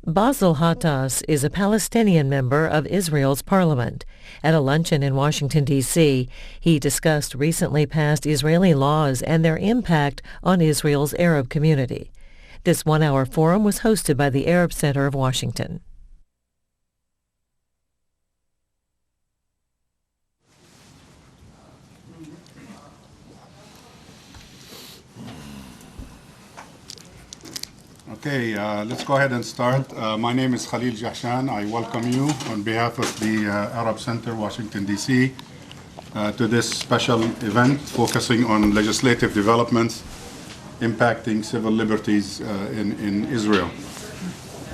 Basil Hattas is a Palestinian member of Israel's parliament. At a luncheon in Washington, D.C., he discussed recently passed Israeli laws and their impact on Israel's Arab community. This one-hour forum was hosted by the Arab Center of Washington. Okay, let's go ahead and start. My name is Khalil Jahshan. I welcome you on behalf of the Arab Center, Washington, D.C., to this special event focusing on legislative developments impacting civil liberties in Israel.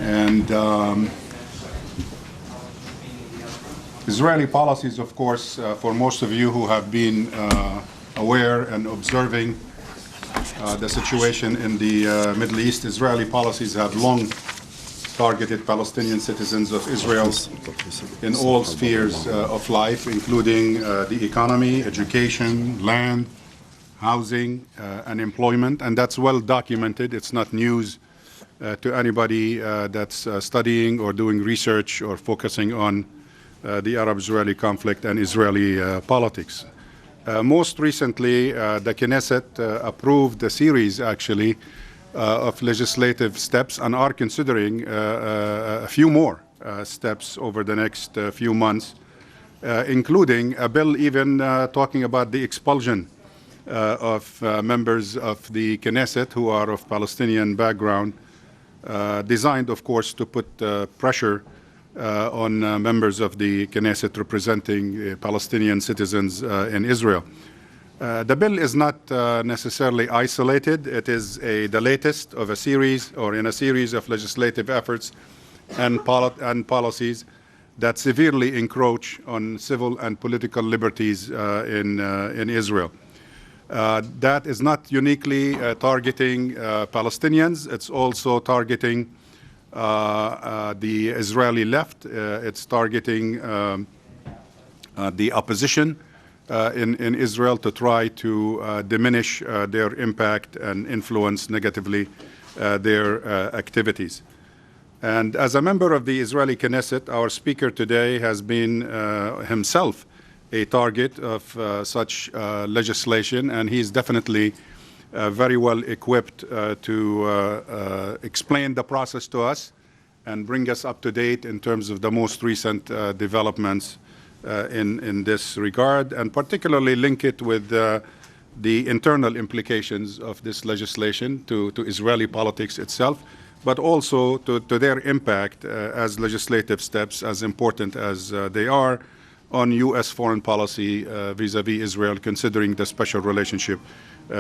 And Israeli policies, of course, for most of you who have been aware and observing the situation in the Middle East, Israeli policies have long targeted Palestinian citizens of Israel in all spheres of life, including the economy, education, land, housing, and employment. And that's well documented. It's not news to anybody that's studying or doing research or focusing on the Arab-Israeli conflict and Israeli politics. Most recently, the Knesset approved a series, actually, of legislative steps and are considering a few more steps over the next few months, including a bill even talking about the expulsion of members of the Knesset who are of Palestinian background, designed, of course, to put pressure on members of the Knesset representing Palestinian citizens in Israel. The bill is not necessarily isolated. It is the latest of a series or in a series of legislative efforts and policies that severely encroach on civil and political liberties in Israel. That is not uniquely targeting Palestinians. It's also targeting the Israeli left. It's targeting the opposition in Israel to try to diminish their impact and influence negatively their activities. And as a member of the Israeli Knesset, our speaker today has been himself a target of such legislation, and he's definitely very well equipped to explain the process to us and bring us up to date in terms of the most recent developments in this regard, and particularly link it with the internal implications of this legislation to Israeli politics itself, but also to their impact as legislative steps, as important as they are on U.S. foreign policy vis-a-vis Israel, considering the special relationship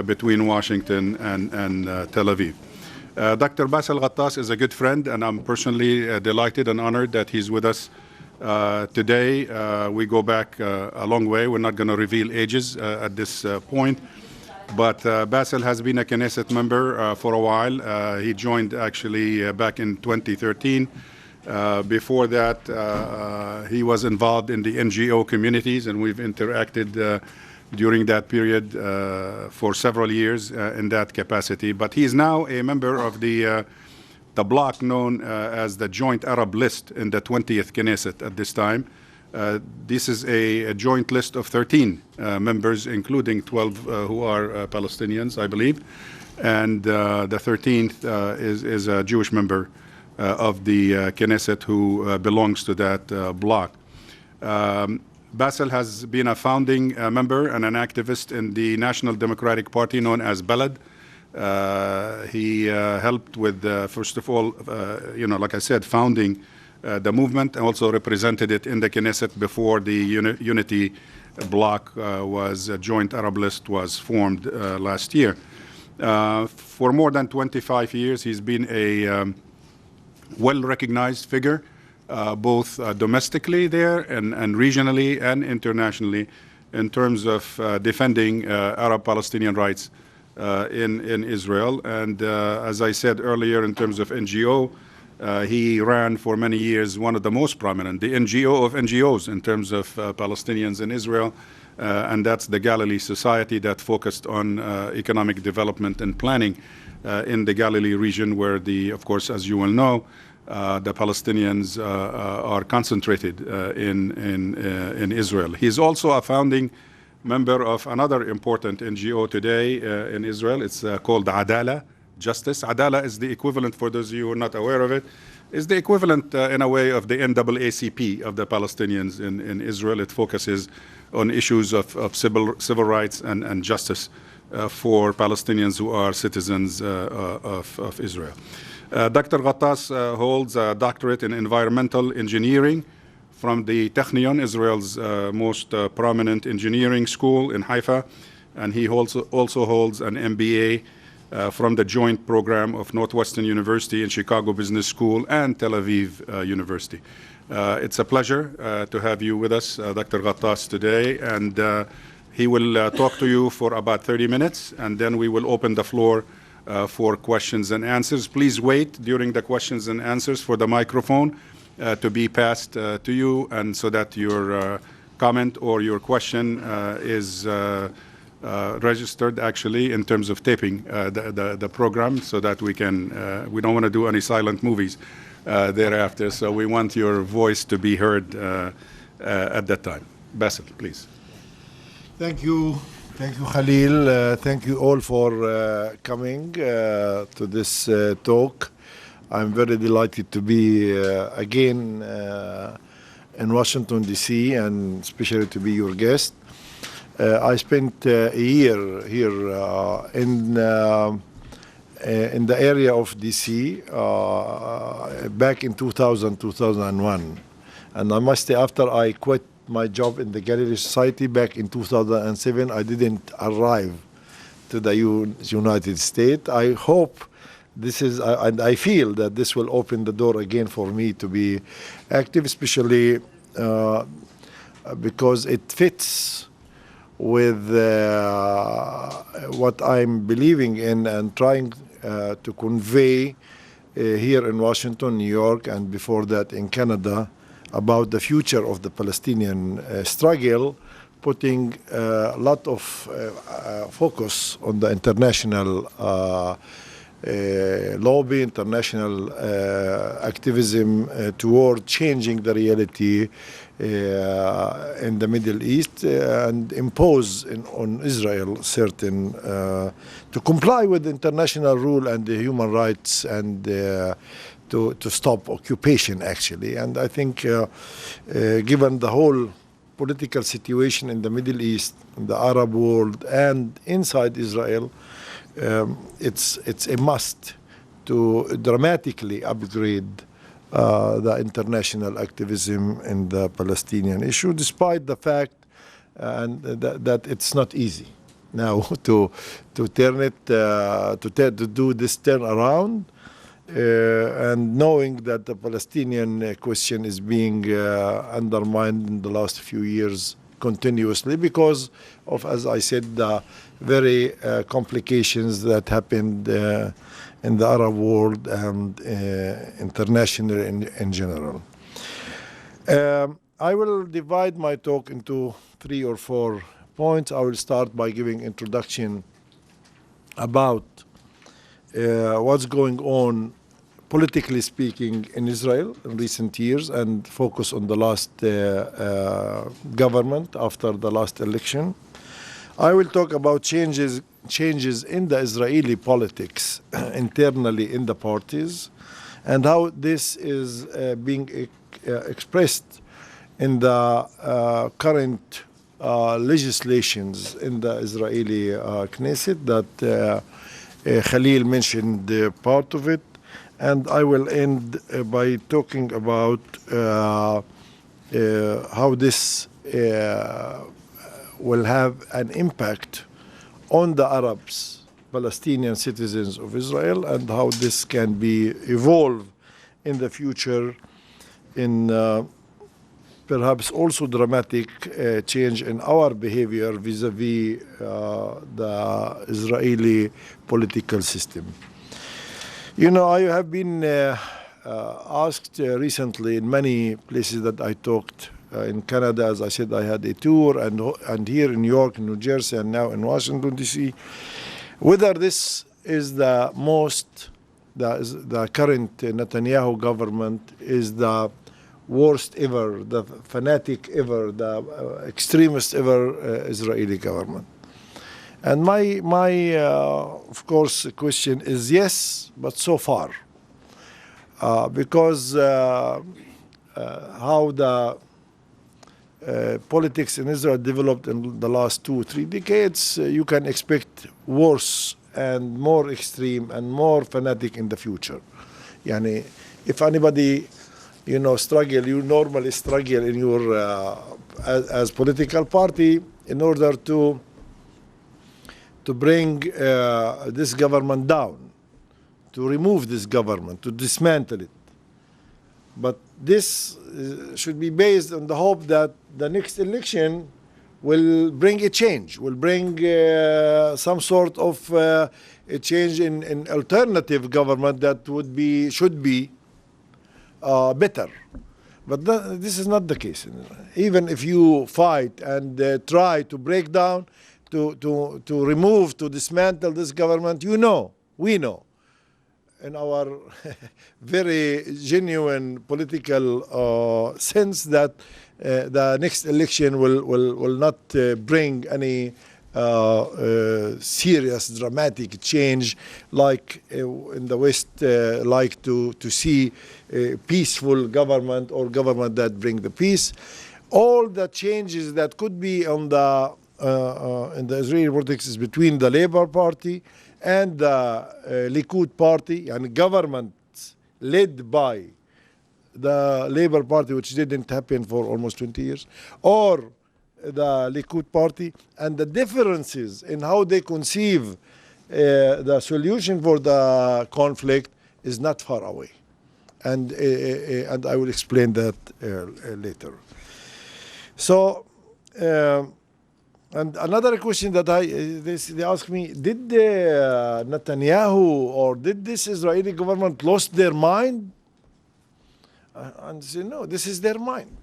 between Washington and Tel Aviv. Dr. Basil Hattas is a good friend, and I'm personally delighted and honored that he's with us today. We go back a long way. We're not going to reveal ages at this point, but Basil has been a Knesset member for a while. He joined actually back in 2013. Before that, he was involved in the NGO communities, and we've interacted during that period for several years in that capacity. But he is now a member of the bloc known as the Joint Arab List in the 20th Knesset at this time. This is a joint list of 13 members, including 12 who are Palestinians, I believe. And the 13th is a Jewish member of the Knesset who belongs to that bloc. Basil has been a founding member and an activist in the National Democratic Party known as Balad. He helped with, first of all, like I said, founding the movement, and also represented it in the Knesset before the Unity Bloc Joint Arab List was formed last year. For more than 25 years, he's been a well-recognized figure, both domestically there and regionally and internationally, in terms of defending Arab-Palestinian rights in Israel. And as I said earlier, in terms of NGO, he ran for many years one of the most prominent, the NGO of NGOs in terms of Palestinians in Israel, and that's the Galilee Society that focused on economic development and planning in the Galilee region, where of course, as you will know, the Palestinians are concentrated in Israel. He's also a founding member of another important NGO today in Israel. It's called Adala, Justice. Adala is the equivalent, for those of you who are not aware of it, is the equivalent in a way of the NAACP of the Palestinians in Israel. It focuses on issues of civil rights and justice for Palestinians who are citizens of Israel. Dr. Ghattas holds a doctorate in environmental engineering from the Technion, Israel's most prominent engineering school in Haifa, and he also holds an MBA from the joint program of Northwestern University and Chicago Business School and Tel Aviv University. It's a pleasure to have you with us, Dr. Ghattas, today, and he will talk to you for about 30 minutes, and then we will open the floor for questions and answers. Please wait during the questions and answers for the microphone to be passed to you, and so that your comment or your question is registered actually in terms of taping the program, so that we don't want to do any silent movies thereafter, so we want your voice to be heard at that time. Bassel, please. Thank you, Khalil. Thank you all for coming to this talk. I'm very delighted to be again in Washington, D.C., and especially to be your guest. I spent a year here in the area of D.C. Back in 2001. And I must say, after I quit my job in the Gallery Society back in 2007, I didn't arrive to the United States. I hope this is, and I feel that this will open the door again for me to be active, especially because it fits with what I'm believing in and trying to convey here in Washington, New York, and before that in Canada, about the future of the Palestinian struggle, putting a lot of focus on the international lobby, international activism toward changing the reality in the Middle East and impose on Israel certain to comply with international rule and the human rights, and to stop occupation, actually. And I think given the whole political situation in the Middle East, in the Arab world, and inside Israel, it's a must to dramatically upgrade the international activism in the Palestinian issue, despite the fact that it's not easy now to turn it to do this turnaround, and knowing that the Palestinian question is being undermined in the last few years continuously because of, as I said, the very complications that happened in the Arab world and internationally in general. I will divide my talk into 3 or 4 points. I will start by giving introduction about what's going on politically speaking in Israel in recent years, and focus on the last government after the last election. I will talk about changes in the Israeli politics internally in the parties, and how this is being expressed in the current legislations in the Israeli Knesset that Khalil mentioned part of it. And I will end by talking about how this will have an impact on the Arabs, Palestinian citizens of Israel, and how this can be evolved in the future in perhaps also dramatic change in our behavior vis-a-vis the Israeli political system. You know, I have been asked recently in many places that I talked in Canada. As I said, I had a tour, and here in New York, New Jersey, and now in Washington, D.C., whether this is the most the current Netanyahu government is the worst ever, the fanatic ever, the extremist ever Israeli government. And my of course, question is yes, but so far. Because how the politics in Israel developed in the last 2-3 decades, you can expect worse and more extreme and more fanatic in the future. Yani, if anybody, struggle, you normally struggle in your as political party in order to bring this government down, to remove this government, to dismantle it. But this should be based on the hope that the next election will bring a change, will bring some sort of a change in alternative government that should be better. But this is not the case. Even if you fight and try to break down, to remove, to dismantle this government, we know, in our very genuine political sense, that the next election will not bring any serious, dramatic change like in the West like to see a peaceful government or government that bring the peace. All the changes that could be on the in the Israeli politics is between the Labour Party and the Likud Party, and governments led by the Labour Party, which didn't happen for almost 20 years, or the Likud Party, and the differences in how they conceive the solution for the conflict is not far away. And I will explain that later. So, and another question that they ask me, did Netanyahu or did this Israeli government lost their mind? And I say, no, this is their mind.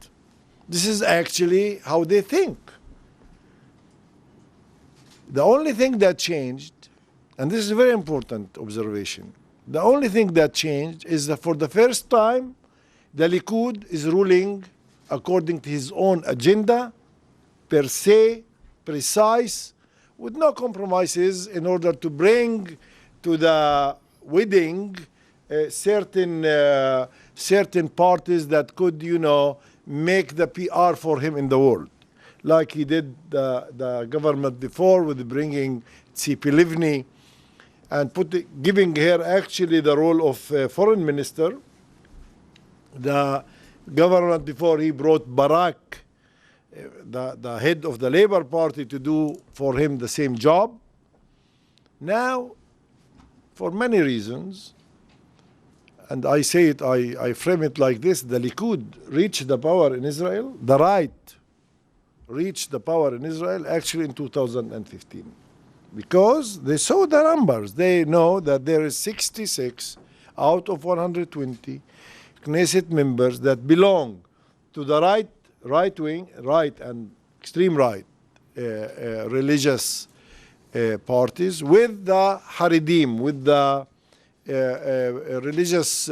This is actually how they think. The only thing that changed, and this is a very important observation, the only thing that changed is that for the first time, the Likud is ruling according to his own agenda, per se, precise, with no compromises, in order to bring to the wedding certain parties that could, make the PR for him in the world, like he did the government before with bringing Tzipi Livni and giving her actually the role of foreign minister. The government before, he brought Barak, the head of the Labour Party, to do for him the same job. Now, for many reasons, and I say it, I frame it like this: the Likud reached the power in Israel, the right reached the power in Israel actually in 2015. Because they saw the numbers. They know that there is 66 out of 120 Knesset members that belong to the right wing, right and extreme right religious parties, with the Haredim, with the religious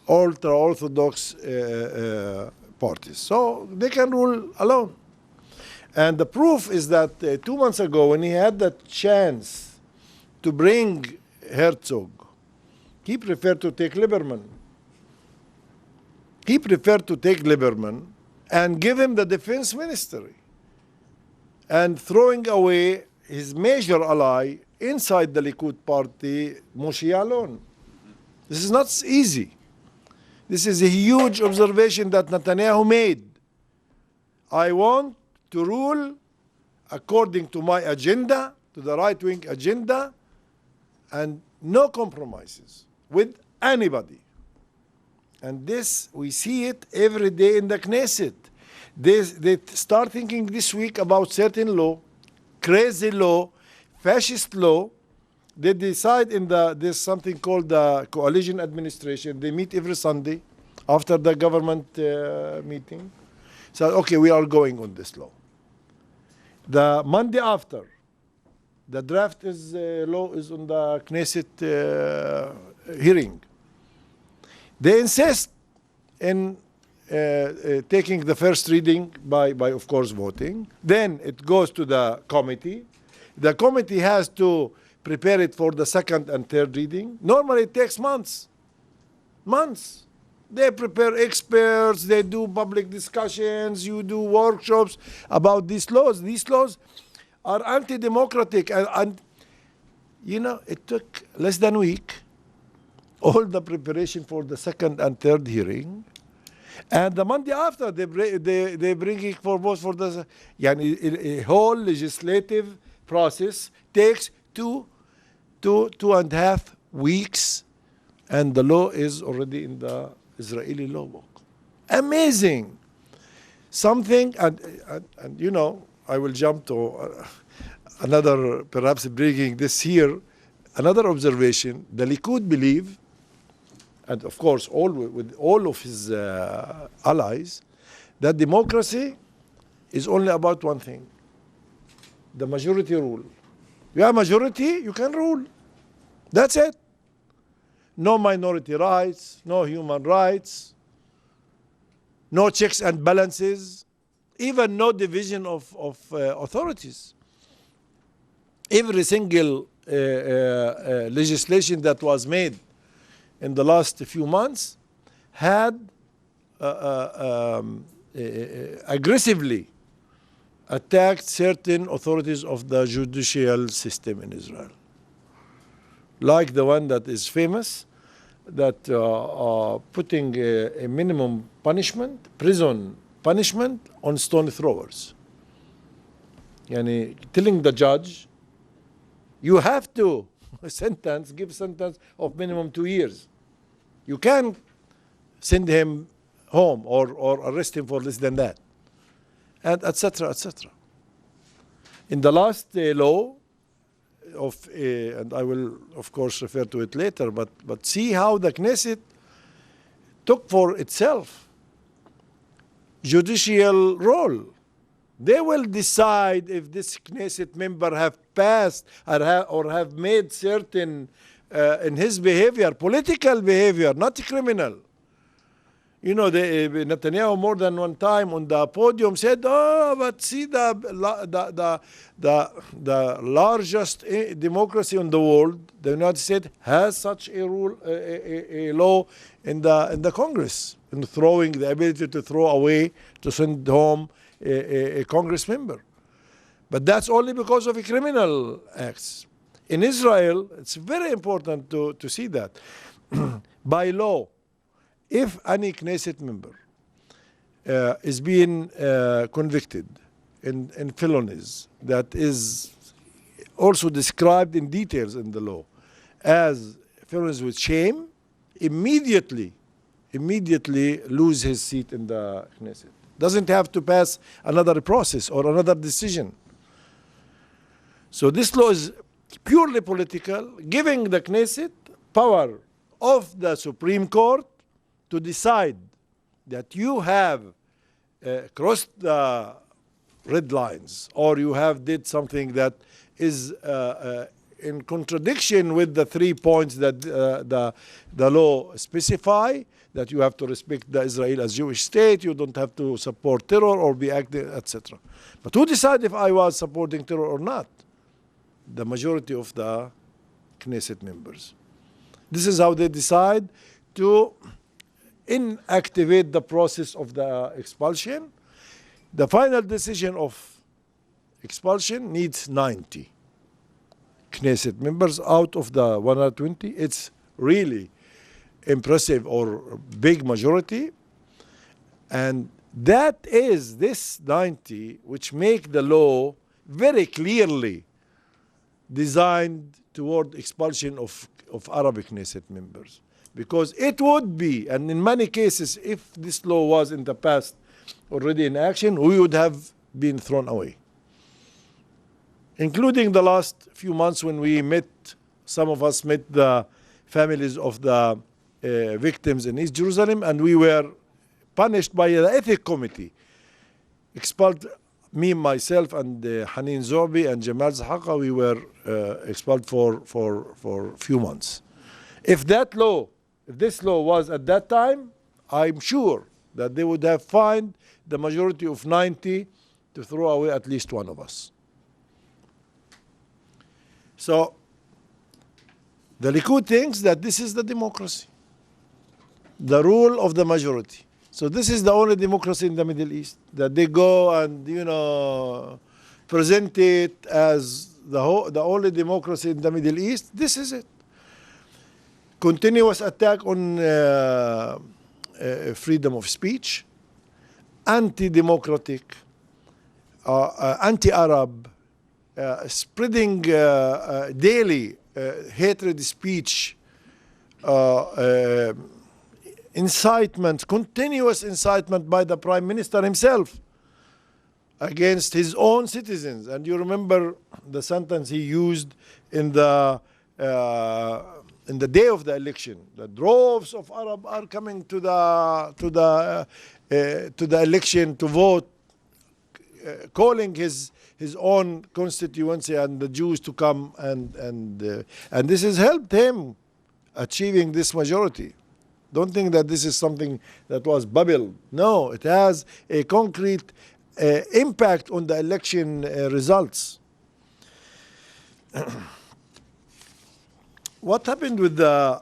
ultra-Orthodox parties. So they can rule alone. And the proof is that 2 months ago, when he had the chance to bring Herzog, he preferred to take Lieberman. He preferred to take Lieberman and give him the defense ministry, and throwing away his major ally inside the Likud party, Moshe Ya'alon. This is not easy. This is a huge observation that Netanyahu made. I want to rule according to my agenda, to the right-wing agenda, and no compromises with anybody. And this, we see it every day in the Knesset. They start thinking this week about certain law, crazy law, fascist law. They decide there's something called the coalition administration. They meet every Sunday after the government meeting. So, okay, we are going on this law. The Monday after, The draft law is on the Knesset hearing. They insist in taking the first reading by, of course, voting. Then it goes to the committee. The committee has to prepare it for the second and third reading. Normally it takes months. Months. They prepare experts, they do public discussions, you do workshops about these laws. These laws are anti-democratic. And you know, it took less than a week, all the preparation for the second and third hearing. And the Monday after, they bring it for vote for the... a whole legislative process takes two and a half weeks, and the law is already in the Israeli law book. Amazing. Something, and you know, I will jump to another, perhaps bringing this here, another observation. The Likud believe, and of course with all of his allies, that democracy is only about one thing: the majority rule. You have majority, you can rule. That's it. No minority rights, no human rights, no checks and balances, even no division of authorities. Every single legislation that was made in the last few months had aggressively attacked certain authorities of the judicial system in Israel. Like the one that is famous, that putting a minimum punishment, prison punishment, on stone throwers. Yani, telling the judge, you have to give sentence of minimum 2 years. You can't send him home or arrest him for less than that, and etc., etc. In the last law of, and I will of course refer to it later, but see how the Knesset took for itself judicial role. They will decide if this Knesset member have passed or have made certain in his behavior, political behavior, not criminal. You know, Netanyahu more than one time on the podium said, "Oh, but see the largest democracy in the world, the United States, has such a rule, a law in the Congress, in throwing the ability to throw away, to send home a Congress member. But that's only because of criminal acts. In Israel, it's very important to see that by law, if any Knesset member is being convicted in felonies that is also described in details in the law as felonies with shame, immediately lose his seat in the Knesset. Doesn't have to pass another process or another decision. So this law is purely political, giving the Knesset power of the Supreme Court to decide that you have crossed the red lines, or you have did something that is in contradiction with the 3 points that the law specify, that you have to respect the Israel as Jewish state, you don't have to support terror or be active, etc. But who decide if I was supporting terror or not? The majority of the Knesset members. This is how they decide to inactivate the process of the expulsion. The final decision of expulsion needs 90 Knesset members out of the 120. It's really impressive or big majority. And that is this 90 which make the law very clearly designed toward expulsion of Arabic Knesset members. Because it would be, and in many cases, if this law was in the past already in action, we would have been thrown away. Including the last few months when we met, some of us met the families of the victims in East Jerusalem, and we were punished by the ethics committee, expelled me, myself, and Hanin Zobi and Jamal Zahaqa, we were expelled for a few months. If this law was at that time, I'm sure that they would have found the majority of 90 to throw away at least one of us. So the Likud thinks that this is the democracy, the rule of the majority. So this is the only democracy in the Middle East, that they go and, present it as the only democracy in the Middle East. This is it. Continuous attack on freedom of speech, anti-democratic, anti-Arab, spreading daily hatred speech, incitement, continuous incitement by the Prime Minister himself against his own citizens. And you remember the sentence he used in the day of the election. The droves of Arab are coming to the election to vote, calling his own constituency and the Jews to come, and this has helped him achieving this majority. Don't think that this is something that was bubble. No, it has a concrete impact on the election results. What happened with the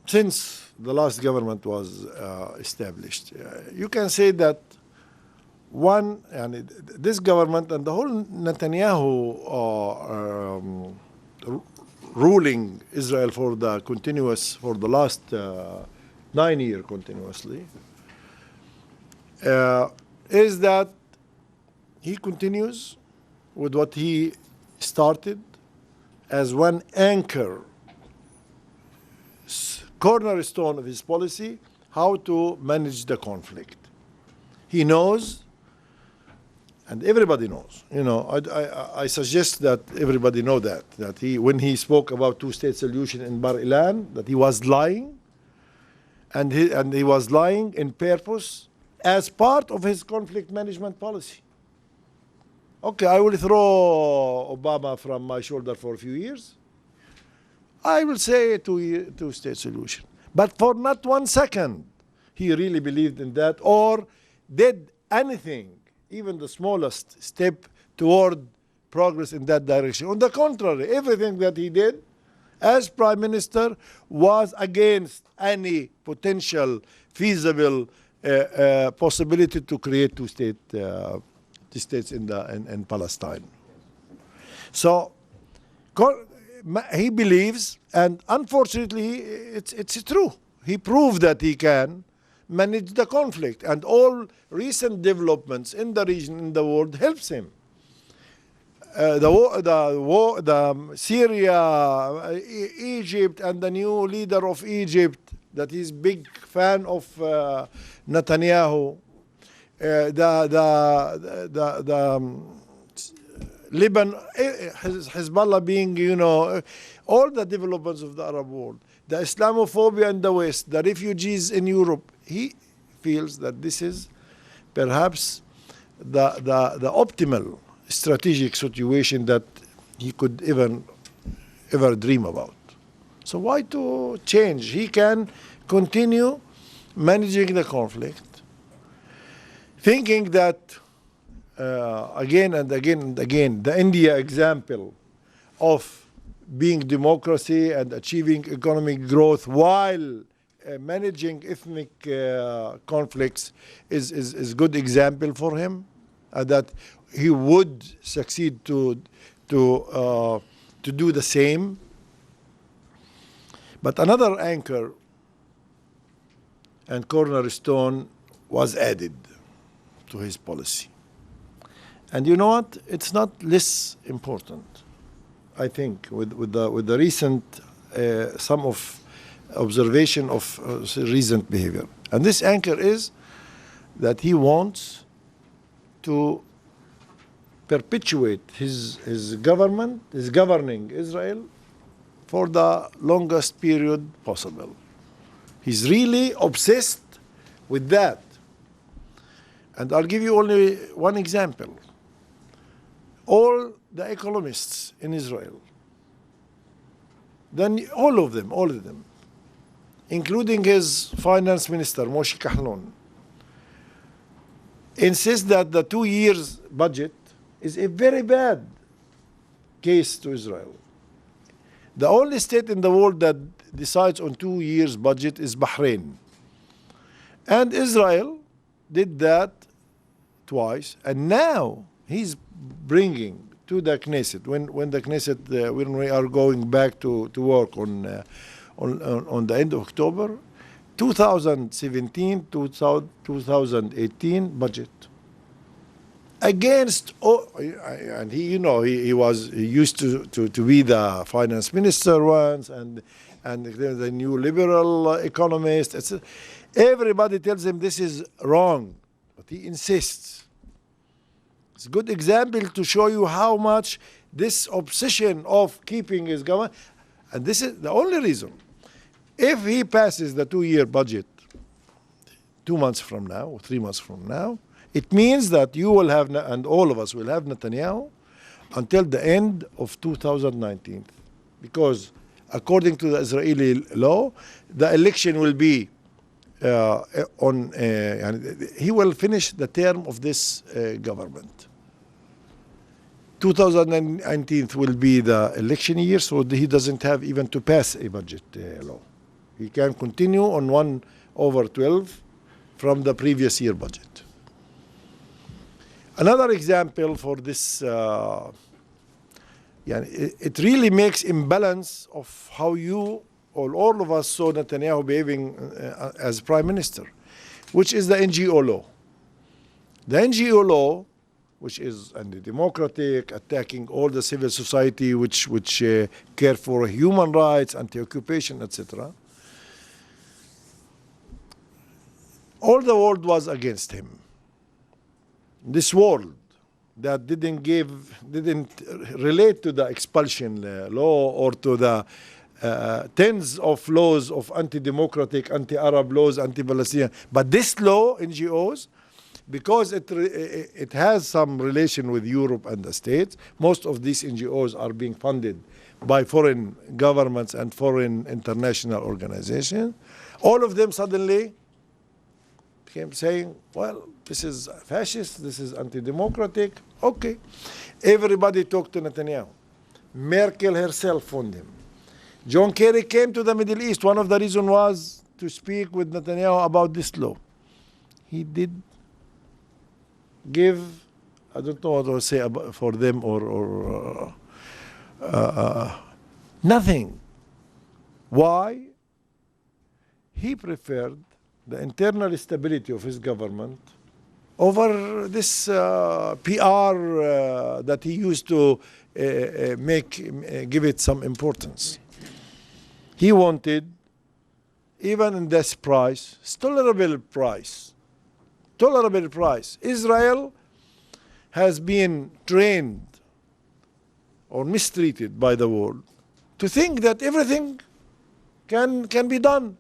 since the last government was established? You can say that this government and the whole Netanyahu ruling Israel for the last 9 years continuously, is that he continues with what he started as one anchor, cornerstone of his policy, how to manage the conflict. He knows, and everybody knows. I suggest that everybody know that when he spoke about two-state solution in Bar Ilan, that he was lying, and he was lying in purpose as part of his conflict management policy. Okay, I will throw Obama from my shoulder for a few years. I will say two-state solution. But for not 1 second, he really believed in that or did anything, even the smallest step toward progress in that direction. On the contrary, everything that he did as Prime Minister was against any potential feasible possibility to create two states in Palestine. So he believes, and unfortunately it's true. He proved that he can manage the conflict, and all recent developments in the region, in the world, helps him. The Syria, Egypt, and the new leader of Egypt, that is big fan of Netanyahu. The Lebanon, Hezbollah being, all the developments of the Arab world, the Islamophobia in the West, the refugees in Europe. He feels that this is perhaps the optimal strategic situation that he could ever dream about. So why to change? He can continue managing the conflict, thinking that again and again and again, the India example of being democracy and achieving economic growth while managing ethnic conflicts is good example for him, that he would succeed to do the same. But another anchor and cornerstone was added to his policy. And you know what? It's not less important, I think, with the recent some of observation of recent behavior. And this anchor is that he wants to perpetuate his government, his governing Israel for the longest period possible. He's really obsessed with that. And I'll give you only one example. All the economists in Israel, then all of them, including his finance minister, Moshe Kahlon, insist that the 2 years budget is a very bad case to Israel. The only state in the world that decides on 2 years budget is Bahrain. And Israel did that twice, and now he's bringing to the Knesset, when the Knesset, when we are going back to work on the end of October, 2017 to 2018 budget. Against all, and he used to be the finance minister once, and the new liberal economist, etc. Everybody tells him this is wrong, but he insists. It's a good example to show you how much this obsession of keeping his government, and this is the only reason. If he passes the 2-year budget 2 months from now or 3 months from now, it means that you will have, and all of us will have Netanyahu until the end of 2019. Because according to the Israeli law, the election will be he will finish the term of this government. 2019 will be the election year, so he doesn't have even to pass a budget law. He can continue on 1/12 from the previous year budget. Another example for this, it really makes imbalance of how you or all of us saw Netanyahu behaving as prime minister, which is the NGO law. The NGO law, which is anti-democratic, attacking all the civil society which care for human rights, anti-occupation, etc. All the world was against him. This world that didn't relate to the expulsion law or to the tens of laws of anti-democratic, anti-Arab laws, anti-Palestinian. But this law, NGOs, because it has some relation with Europe and the States, most of these NGOs are being funded by foreign governments and foreign international organizations. All of them suddenly came saying, well, this is fascist, this is anti-democratic. Okay. Everybody talked to Netanyahu. Merkel herself phoned him. John Kerry came to the Middle East. One of the reasons was to speak with Netanyahu about this law. He did give, I don't know what to say about, for them, or nothing. Why? He preferred the internal stability of his government over this PR that he used to give it some importance. He wanted, even in this price, tolerable price. Israel has been trained or mistreated by the world to think that everything can be done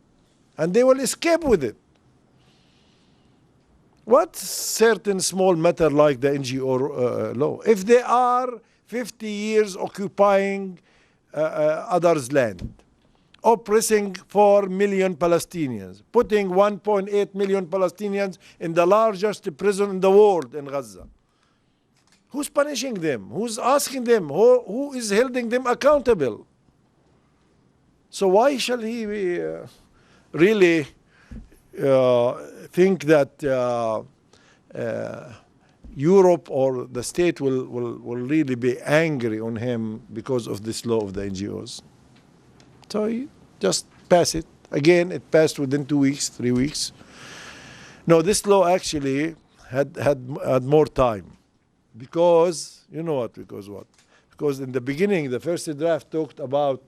and they will escape with it. What certain small matter like the NGO law? If they are 50 years occupying others' land, oppressing 4 million Palestinians, putting 1.8 million Palestinians in the largest prison in the world in Gaza. Who's punishing them? Who's asking them? Who is holding them accountable? So why shall he really think that Europe or the state will really be angry on him because of this law of the NGOs? So he just pass it. Again, it passed within 2 weeks, 3 weeks. No, this law actually had more time. Because, you know what, because what? Because in the beginning, the first draft talked about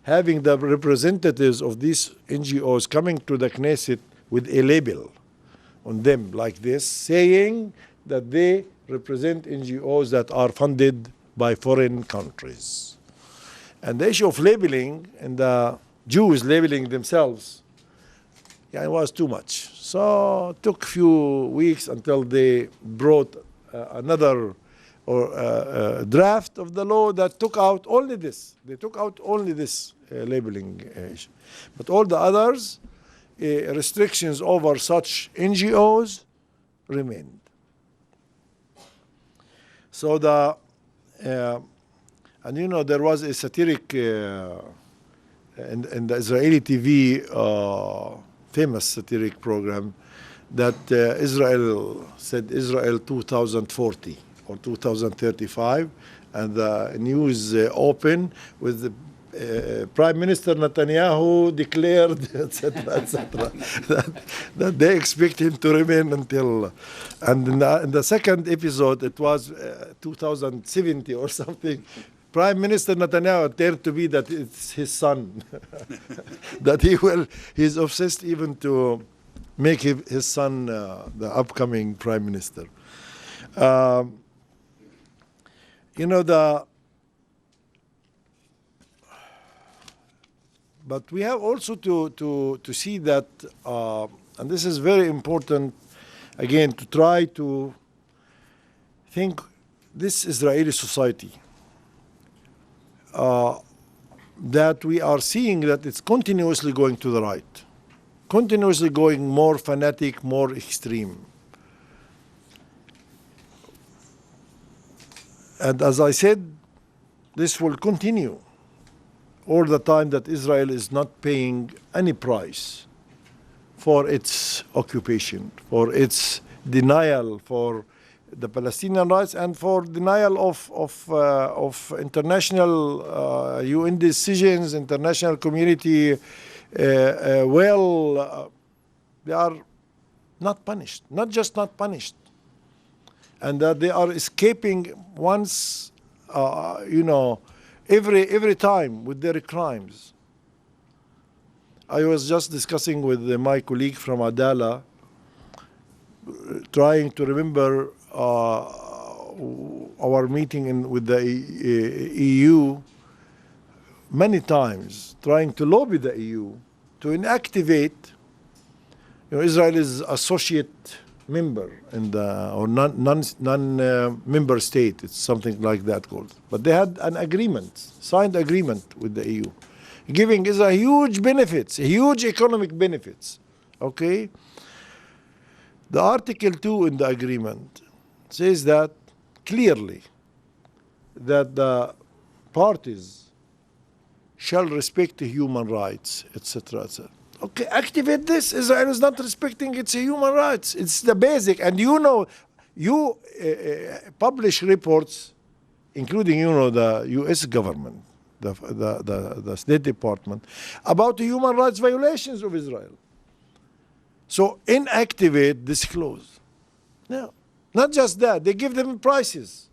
having the representatives of these NGOs coming to the Knesset with a label on them like this, saying that they represent NGOs that are funded by foreign countries. And the issue of labeling and the Jews labeling themselves, Yeah, it was too much. So it took few weeks until they brought another draft of the law that took out only this. They took out only this labeling issue. But all the others, restrictions over such NGOs remained. So and you know, there was a satiric in the Israeli TV, famous satiric program, that Israel said Israel 2040 or 2035, and the news open with the Prime Minister Netanyahu declared, etc., etc., that they expect him to remain until, and in the second episode, it was 2070 or something. Prime Minister Netanyahu turned to be that it's his son, that he's obsessed even to make his son the upcoming Prime Minister. You know, but we have also to see that, and this is very important, again, to try to think this Israeli society, that we are seeing that it's continuously going to the right, continuously going more fanatic, more extreme. And as I said, this will continue all the time that Israel is not paying any price for its occupation, for its denial for the Palestinian rights, and for denial of international UN decisions, international community. They are not punished, not just not punished, and that they are escaping once, every time with their crimes. I was just discussing with my colleague from Adala, trying to remember our meeting with the EU many times, trying to lobby the EU to inactivate. Israel is associate member in the, or non-member state. It's something like that called. But they had an agreement, signed agreement with the EU, giving Israel huge benefits, huge economic benefits. Okay. The Article 2 in the agreement says that clearly, that the parties shall respect human rights, etc., etc. Okay, activate this. Israel is not respecting its human rights. It's the basic. And you publish reports, including, the U.S. government, the State Department, about the human rights violations of Israel. So inactivate this clause. No, not just that. They give them prices.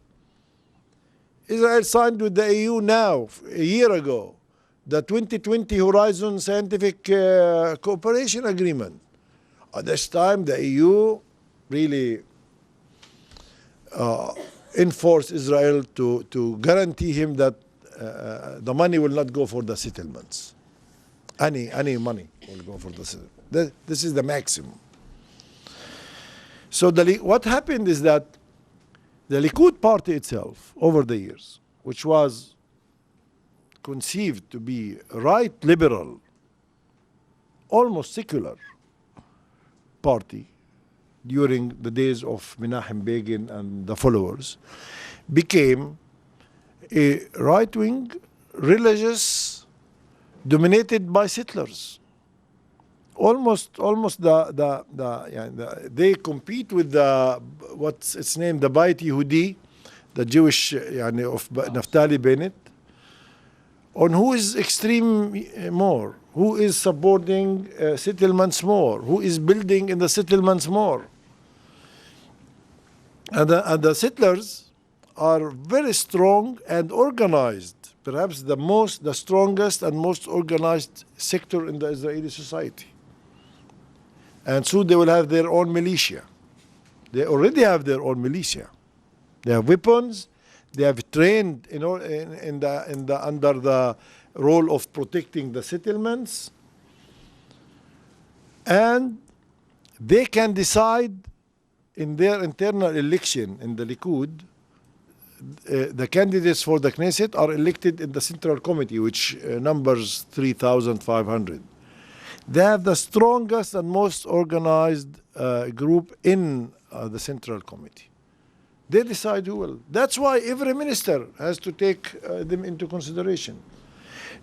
Israel signed with the EU now, a year ago, the 2020 Horizon Scientific Cooperation Agreement. At this time, the EU really enforced Israel to guarantee him that the money will not go for the settlements. Any money will go for the settlements. This is the maximum. So what happened is that the Likud party itself, over the years, which was conceived to be right liberal, almost secular party during the days of Menachem Begin and the followers, became a right-wing, religious, dominated by settlers. Almost they compete with what's its name, the Beit Yehudi, the Jewish of Naftali Bennett, on who is extreme more, who is supporting settlements more, who is building in the settlements more. And the settlers are very strong and organized, perhaps the strongest and most organized sector in the Israeli society. And soon they will have their own militia. They already have their own militia. They have weapons. They have trained, under the role of protecting the settlements. And they can decide in their internal election in the Likud. The candidates for the Knesset are elected in the Central Committee, which numbers 3,500. They have the strongest and most organized group in the Central Committee. They decide who will. That's why every minister has to take them into consideration.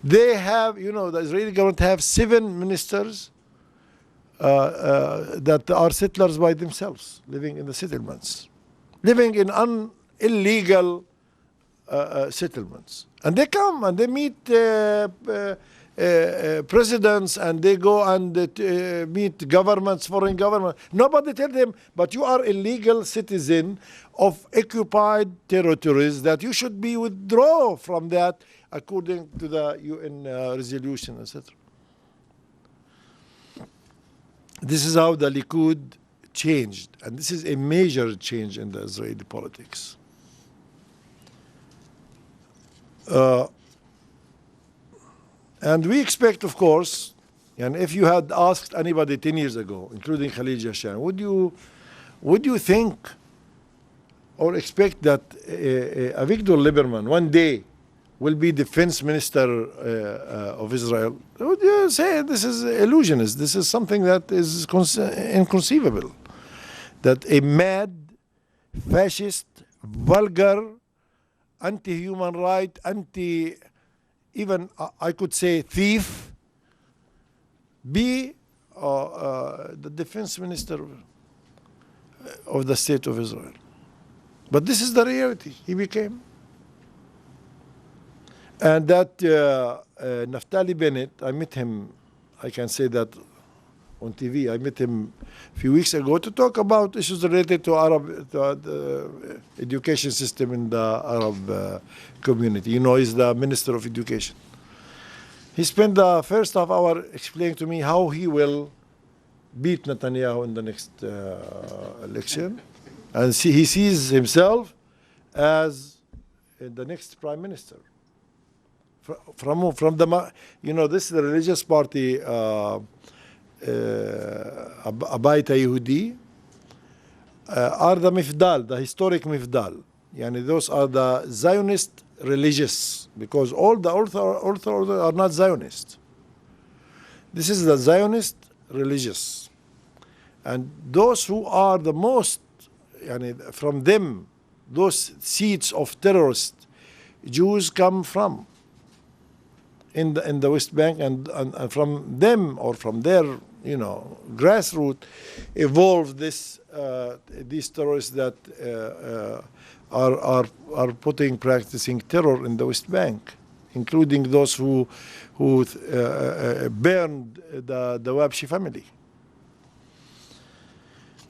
They have, the Israeli government have 7 ministers that are settlers by themselves, living in the settlements, living in illegal settlements. And they come and they meet presidents, and they go and meet governments, foreign governments. Nobody tell them, but you are a legal citizen of occupied territories, that you should be withdrawn from that according to the UN resolution, etc. This is how the Likud changed, and this is a major change in the Israeli politics. And we expect, of course, and if you had asked anybody 10 years ago, including Khalil Jashan, would you think or expect that Avigdor Lieberman one day will be defense minister of Israel? Would you say this is illusionist? This is something that is inconceivable. That a mad, fascist, vulgar, anti-human right, even I could say thief, be the defense minister of the state of Israel. But this is the reality he became. And that Naftali Bennett, I met him, I can say that on TV, I met him a few weeks ago to talk about issues related to the education system in the Arab community. He's the Minister of Education. He spent the first half hour explaining to me how he will beat Netanyahu in the next election. And he sees himself as the next prime minister. From the, this is the religious party, Abayit Yehudi, are the Mifdal, the historic Mifdal. Those are the Zionist religious, because all the Orthodox are not Zionist. This is the Zionist religious. And those who are the most, from them, those seeds of terrorist Jews come from in the West Bank, and from them, or from their grassroots, evolved these terrorists that are practicing terror in the West Bank, including those who burned the Wabshi family.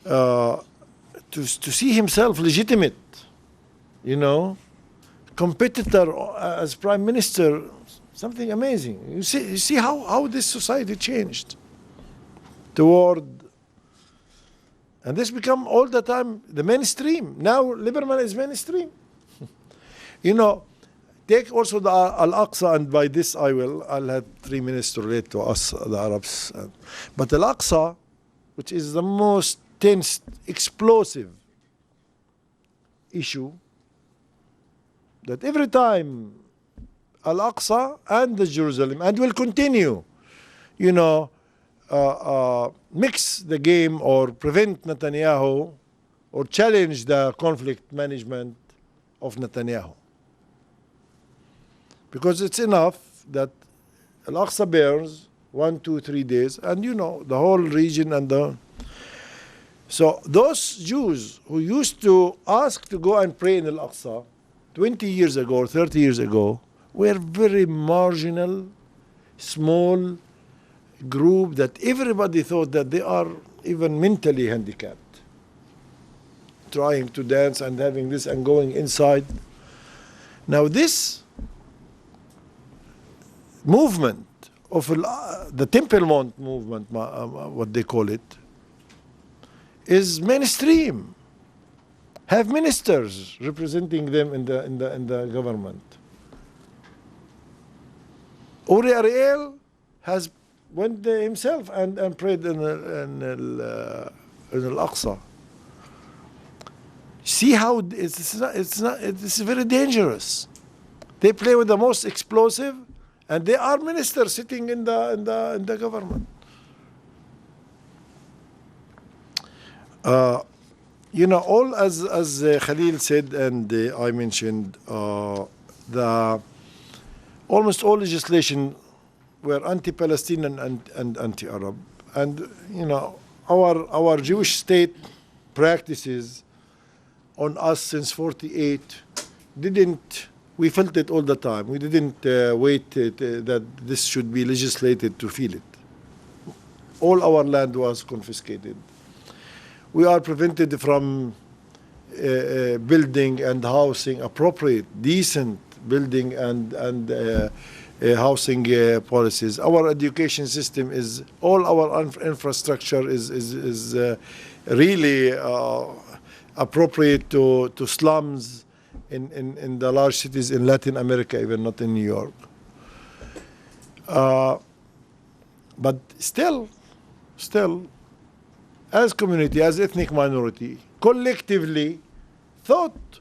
To see himself legitimate, competitor as prime minister, something amazing. You see how this society changed toward, and this become all the time the mainstream. Now Lieberman is mainstream. Take also the Al-Aqsa, and by this I'll have 3 minutes to relate to us, the Arabs. But Al-Aqsa, which is the most tense, explosive issue, that every time Al-Aqsa and the Jerusalem, and will continue, mix the game or prevent Netanyahu or challenge the conflict management of Netanyahu. Because it's enough that Al-Aqsa burns 1, 2, 3 days, and the whole region and so those Jews who used to ask to go and pray in Al-Aqsa 20 years ago or 30 years ago were very marginal, small group that everybody thought that they are even mentally handicapped, trying to dance and having this and going inside. Now this movement of the Temple Mount movement, what they call it, is mainstream. Have ministers representing them in the government. Uri Ariel has went there himself and prayed in Al-Aqsa. See how it's very dangerous. They play with the most explosive, and they are ministers sitting in the government. All as Khalil said, and I mentioned, almost all legislation were anti-Palestinian and anti-Arab, and our Jewish state practices on us since '48 didn't. We felt it all the time. We didn't wait that this should be legislated to feel it. All our land was confiscated. We are prevented from building and housing appropriate, decent building and housing policies. Our education system is, all our infrastructure is really appropriate to slums in the large cities in Latin America, even not in New York. But still, as community, as ethnic minority, collectively thought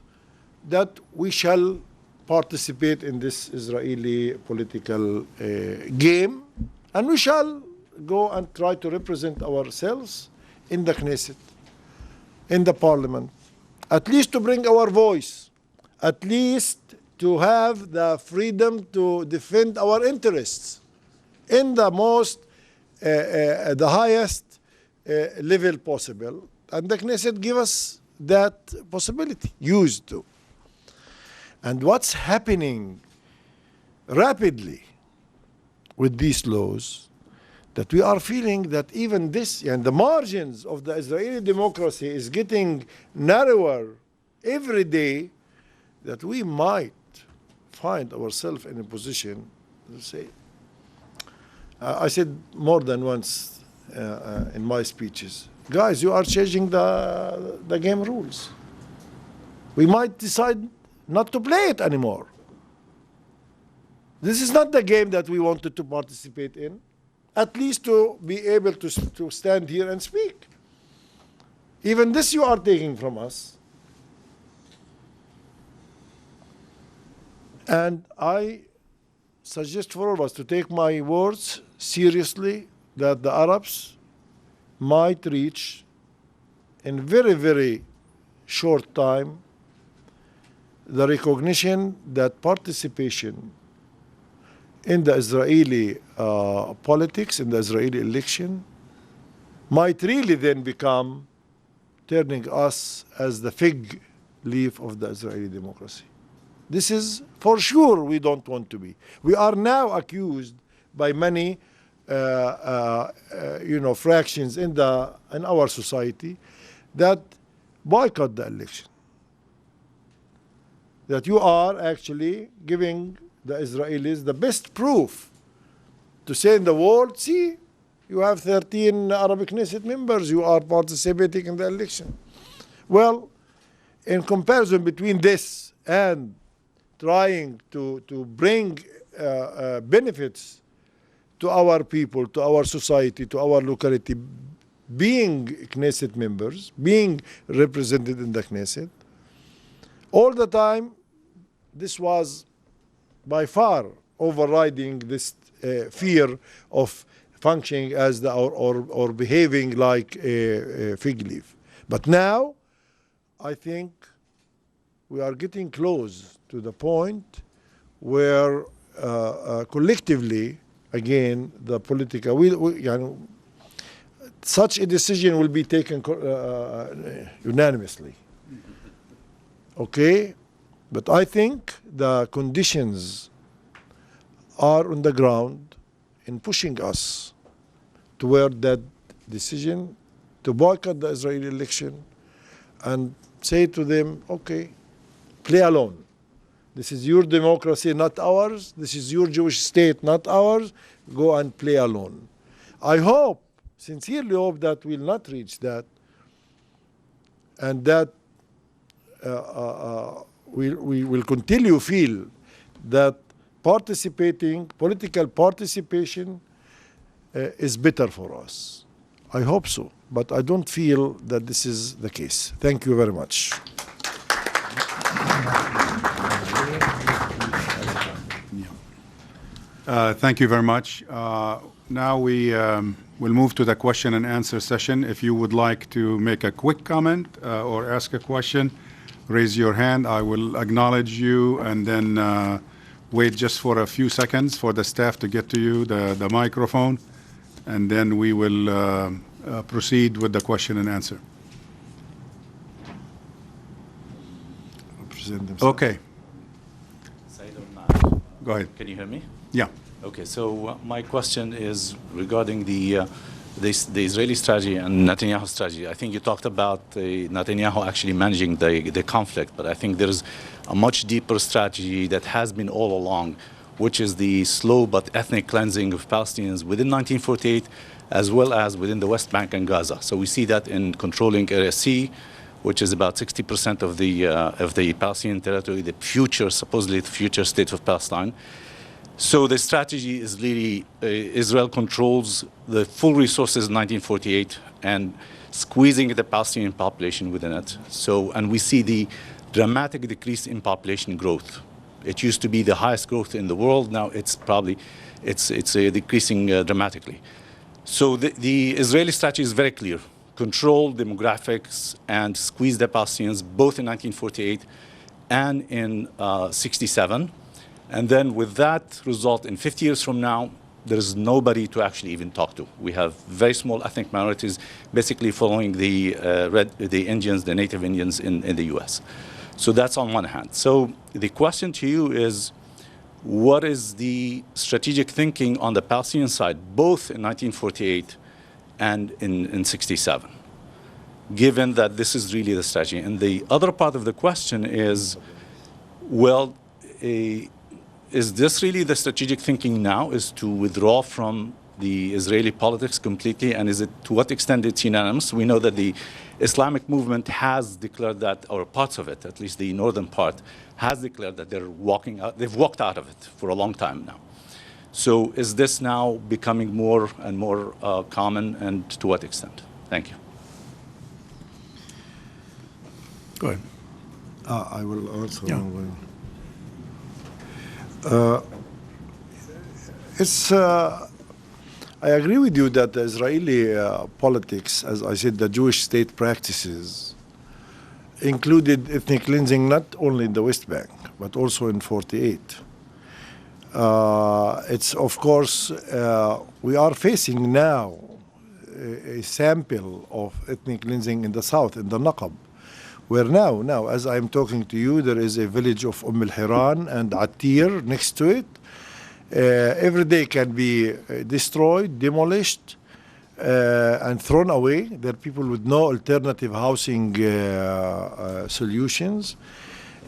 that we shall participate in this Israeli political game, and we shall go and try to represent ourselves in the Knesset, in the parliament, at least to bring our voice, at least to have the freedom to defend our interests in the the highest level possible. And the Knesset give us that possibility, used to. And what's happening rapidly with these laws, that we are feeling that even this, and the margins of the Israeli democracy is getting narrower every day, that we might find ourselves in a position to say, I said more than once in my speeches, guys, you are changing the game rules. We might decide not to play it anymore. This is not the game that we wanted to participate in, at least to be able to stand here and speak. Even this you are taking from us. And I suggest for all of us to take my words seriously, that the Arabs might reach in very, very short time the recognition that participation in the Israeli politics, in the Israeli election, might really then become turning us as the fig leaf of the Israeli democracy. This is for sure we don't want to be. We are now accused by many fractions in our society that boycott the election. That you are actually giving the Israelis the best proof to say in the world, see, you have 13 Arabic Knesset members, you are participating in the election. Well, in comparison between this and trying to bring benefits to our people, to our society, to our locality, being Knesset members, being represented in the Knesset, all the time, this was by far overriding this fear of functioning as or behaving like a fig leaf. But now, I think we are getting close to the point where collectively, again, the political, such a decision will be taken unanimously. Okay? But I think the conditions are on the ground in pushing us toward that decision to boycott the Israeli election and say to them, okay, play alone. This is your democracy, not ours. This is your Jewish state, not ours. Go and play alone. I hope, sincerely hope, that we'll not reach that, and that we will continue to feel that political participation is better for us. I hope so, but I don't feel that this is the case. Thank you very much. Thank you very much. Now we will move to the question and answer session. If you would like to make a quick comment or ask a question, raise your hand. I will acknowledge you and then wait just for a few seconds for the staff to get to you, the microphone, and then we will proceed with the question and answer. Okay. Go ahead. Can you hear me? Yeah. Okay, so my question is regarding the Israeli strategy and Netanyahu's strategy. I think you talked about Netanyahu actually managing the conflict, but I think there's a much deeper strategy that has been all along, which is the slow but ethnic cleansing of Palestinians within 1948, as well as within the West Bank and Gaza. So we see that in controlling Area C, which is about 60% of the Palestinian territory, supposedly the future state of Palestine. So the strategy is really Israel controls the full resources in 1948 and squeezing the Palestinian population within it. So, and we see the dramatic decrease in population growth. It used to be the highest growth in the world. Now it's decreasing dramatically. So the Israeli strategy is very clear. Control demographics and squeeze the Palestinians both in 1948 and in 67. And then with that result, in 50 years from now, there is nobody to actually even talk to. We have very small ethnic minorities basically following the Indians, the native Indians in the US. So that's on one hand. So the question to you is, what is the strategic thinking on the Palestinian side, both in 1948 and in 67, given that this is really the strategy? And the other part of the question is, well, is this really the strategic thinking now, is to withdraw from the Israeli politics completely? And is it, to what extent it's unanimous? We know that the Islamic movement has declared that, or parts of it, at least the northern part, has declared that they've walked out of it for a long time now. So is this now becoming more and more common, and to what extent? Thank you. Go ahead. I will answer. Yeah. I agree with you that the Israeli politics, as I said, the Jewish state practices, included ethnic cleansing not only in the West Bank, but also in 48. It's, of course, we are facing now a sample of ethnic cleansing in the south, in the Naqab, where now, as I'm talking to you, there is a village of al-Hiran and Atir next to it. Every day can be destroyed, demolished, and thrown away. There are people with no alternative housing solutions.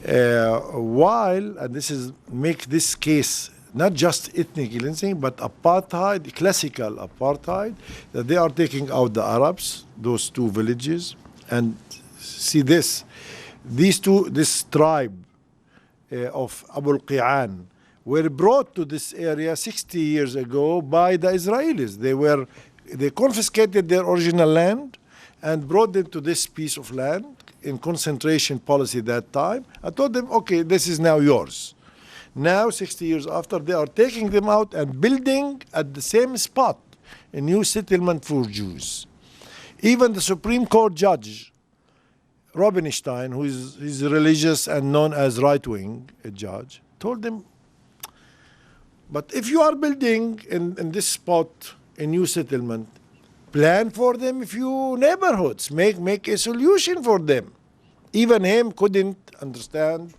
While, and this is make this case not just ethnic cleansing, but apartheid, classical apartheid, that they are taking out the Arabs, those two villages, and see this tribe of Abu al-Qi'an were brought to this area 60 years ago by the Israelis. They confiscated their original land and brought them to this piece of land in concentration policy that time. I told them, okay, this is now yours. Now, 60 years after, they are taking them out and building at the same spot a new settlement for Jews. Even the Supreme Court judge, Rubinstein, who is religious and known as right-wing judge, told them, but if you are building in this spot a new settlement, plan for them a few neighborhoods, make a solution for them. Even him couldn't understand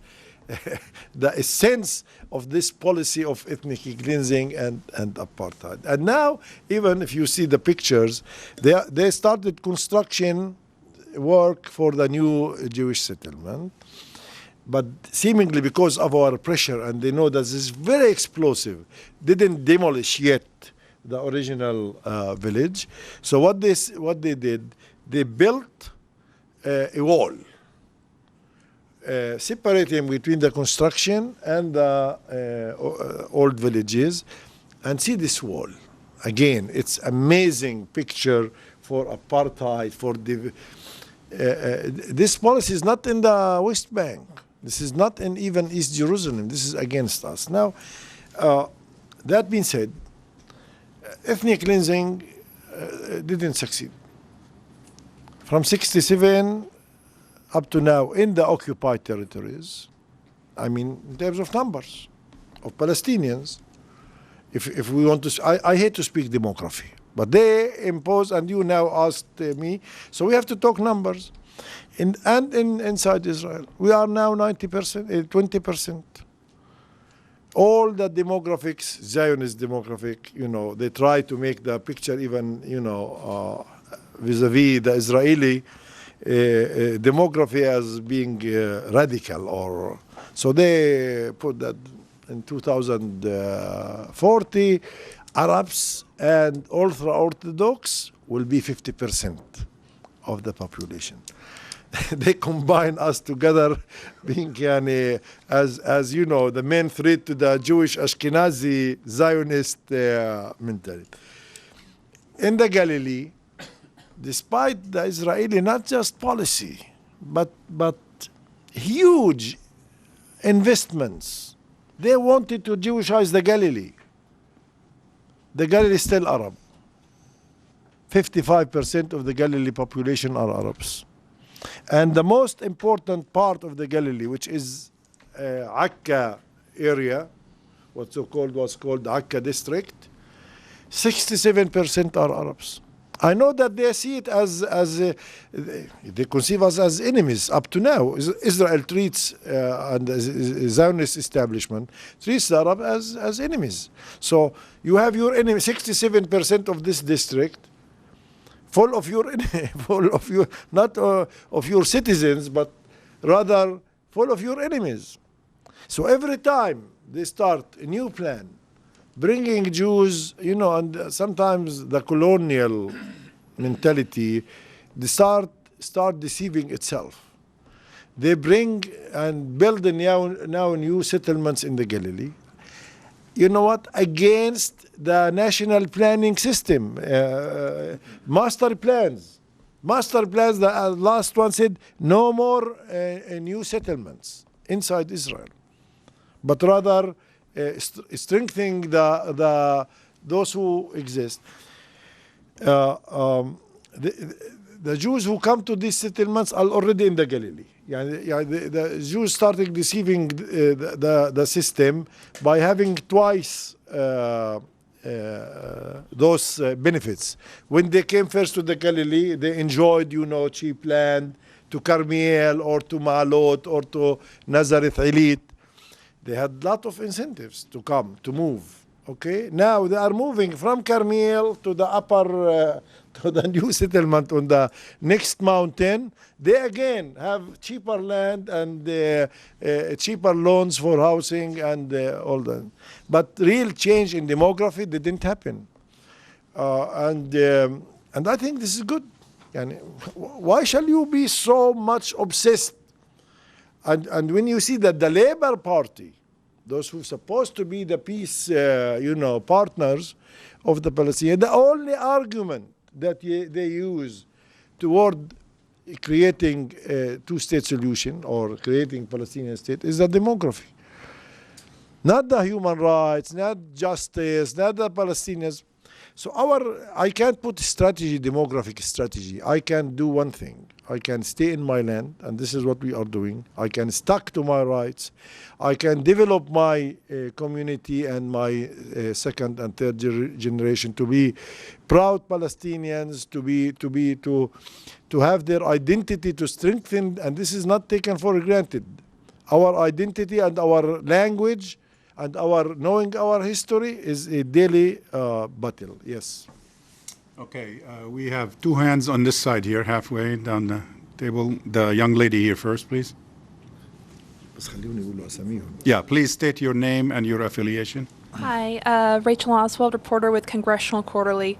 the essence of this policy of ethnic cleansing and apartheid. And now, even if you see the pictures, they started construction work for the new Jewish settlement, but seemingly because of our pressure, and they know that this is very explosive, didn't demolish yet the original village. So what they did, they built a wall separating between the construction and the old villages, and see this wall. Again, it's amazing picture for apartheid, for the this policy is not in the West Bank. This is not in even East Jerusalem. This is against us. Now, that being said, ethnic cleansing didn't succeed. From 67 up to now in the occupied territories, I mean, in terms of numbers of Palestinians, if we want to, I hate to speak demography, but they impose, and you now asked me, so we have to talk numbers. Inside Israel, we are now 90%, 20%. All the demographics, Zionist demographic, they try to make the picture even, vis-a-vis the Israeli demography as being radical, or so they put that in 2040, Arabs and ultra-Orthodox will be 50% of the population. They combine us together, being as you know, the main threat to the Jewish Ashkenazi Zionist mentality. In the Galilee, despite the Israeli not just policy, but huge investments, they wanted to Jewishize the Galilee. The Galilee is still Arab. 55% of the Galilee population are Arabs. And the most important part of the Galilee, which is Akka area, was called Akka district, 67% are Arabs. I know that they see it as they conceive us as enemies up to now. Israel treats and the Zionist establishment treats the Arab as enemies. So you have your enemy, 67% of this district, full of your not of your citizens, but rather full of your enemies. So every time they start a new plan, bringing Jews, and sometimes the colonial mentality, they start deceiving itself. They bring and build now new settlements in the Galilee. You know what? Against the national planning system, master plans. The last one said no more new settlements inside Israel, but rather strengthening those who exist. The Jews who come to these settlements are already in the Galilee. The Jews started deceiving the system by having twice those benefits. When they came first to the Galilee, they enjoyed, cheap land to Carmel or to Ma'alot or to Nazareth Elite. They had a lot of incentives to come, to move. Okay, now they are moving from Carmel to the upper, to the new settlement on the next mountain. They again have cheaper land and cheaper loans for housing and all that. But real change in demography didn't happen. And I think this is good. Why shall you be so much obsessed? And when you see that the Labour Party, those who are supposed to be the peace, partners of the Palestinians, the only argument that they use toward creating a two-state solution or creating Palestinian state is the demography. Not the human rights, not justice, not the Palestinians. So I can't put demographic strategy. I can do one thing. I can stay in my land, and this is what we are doing. I can stick to my rights. I can develop my community and my second and third generation to be proud Palestinians, to have their identity to strengthen, and this is not taken for granted. Our identity and our language and knowing our history is a daily battle. Yes. Okay, we have two hands on this side here, halfway down the table. The young lady here first, please. Yeah, please state your name and your affiliation. Hi, Rachel Oswald, reporter with Congressional Quarterly.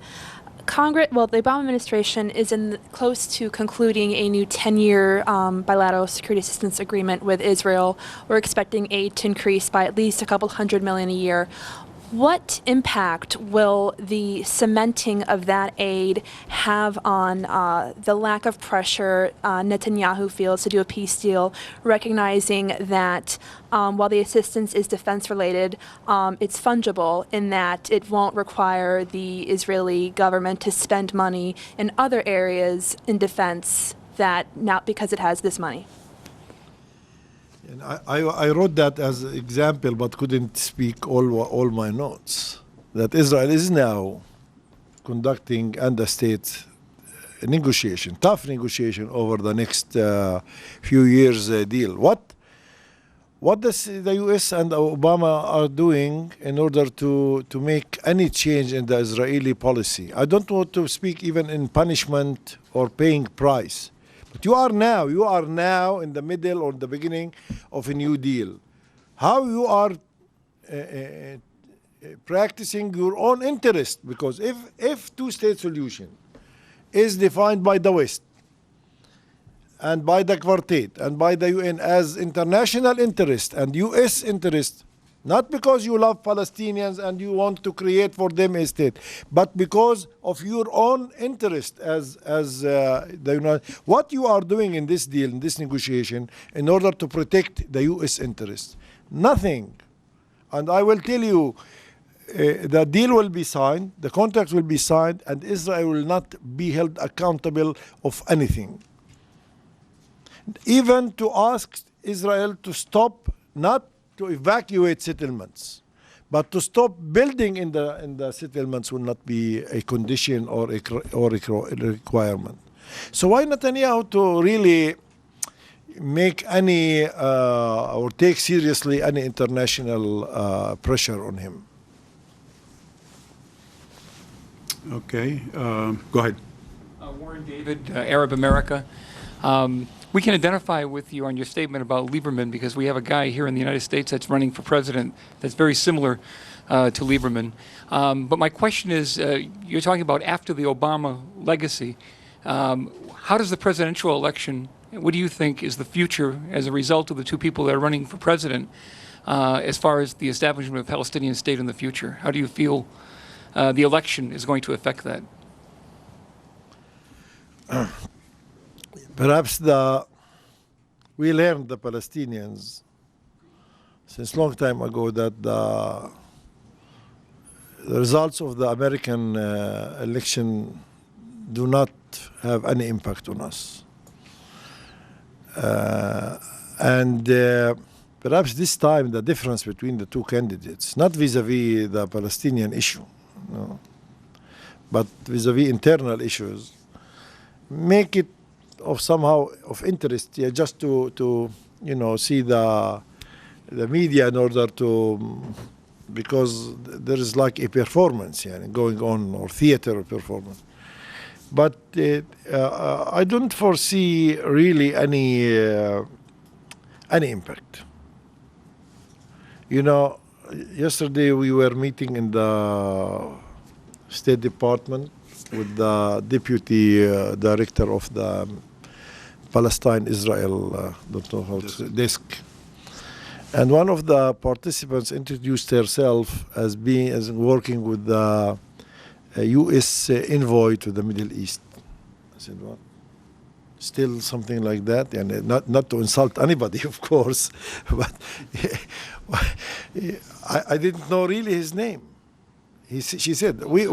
The Obama administration is close to concluding a new 10-year bilateral security assistance agreement with Israel. We're expecting aid to increase by at least $200 million a year. What impact will the cementing of that aid have on the lack of pressure Netanyahu feels to do a peace deal, recognizing that while the assistance is defense-related, it's fungible in that it won't require the Israeli government to spend money in other areas in defense that not because it has this money? And I wrote that as an example, but couldn't speak all my notes. That Israel is now conducting under-state negotiation, tough negotiation over the next few years deal. What does the U.S. and Obama are doing in order to make any change in the Israeli policy? I don't want to speak even in punishment or paying price. But you are now in the middle or the beginning of a new deal. How you are practicing your own interest? Because if two-state solution is defined by the West and by the Quartet and by the UN as international interest and U.S. interest, not because you love Palestinians and you want to create for them a state, but because of your own interest as the United. What you are doing in this deal, in this negotiation, in order to protect the U.S. interest? Nothing. And I will tell you, the deal will be signed, the contract will be signed, and Israel will not be held accountable of anything. Even to ask Israel to stop, not to evacuate settlements, but to stop building in the settlements will not be a condition or a requirement. So why Netanyahu to really make any or take seriously any international pressure on him? Okay, go ahead. Warren David, Arab America. We can identify with you on your statement about Lieberman because we have a guy here in the United States that's running for president that's very similar to Lieberman. But my question is, you're talking about after the Obama legacy. How does the presidential election, what do you think is the future as a result of the two people that are running for president as far as the establishment of a Palestinian state in the future? How do you feel the election is going to affect that? Perhaps we learned, the Palestinians, since long time ago, that the results of the American election do not have any impact on us. And perhaps this time the difference between the two candidates, not vis-a-vis the Palestinian issue, no, but vis-a-vis internal issues, make it of somehow of interest, just to see the media in order to, because there is like a performance going on, or theater performance. But I don't foresee really any impact. Yesterday we were meeting in the State Department with the deputy director of the Palestine-Israel desk. And one of the participants introduced herself as working with the U.S. envoy to the Middle East. I said, what? Still something like that? And not to insult anybody, of course, but I didn't know really his name. She said, we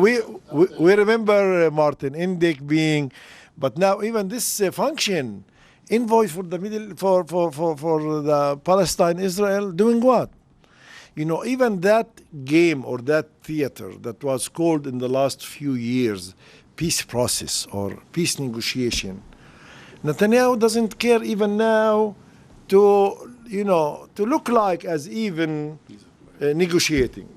remember Martin Indyk being, but now even this function, envoy for the for the Palestine-Israel, doing what? Even that game or that theater that was called in the last few years peace process or peace negotiation, Netanyahu doesn't care even now to look like as even negotiating.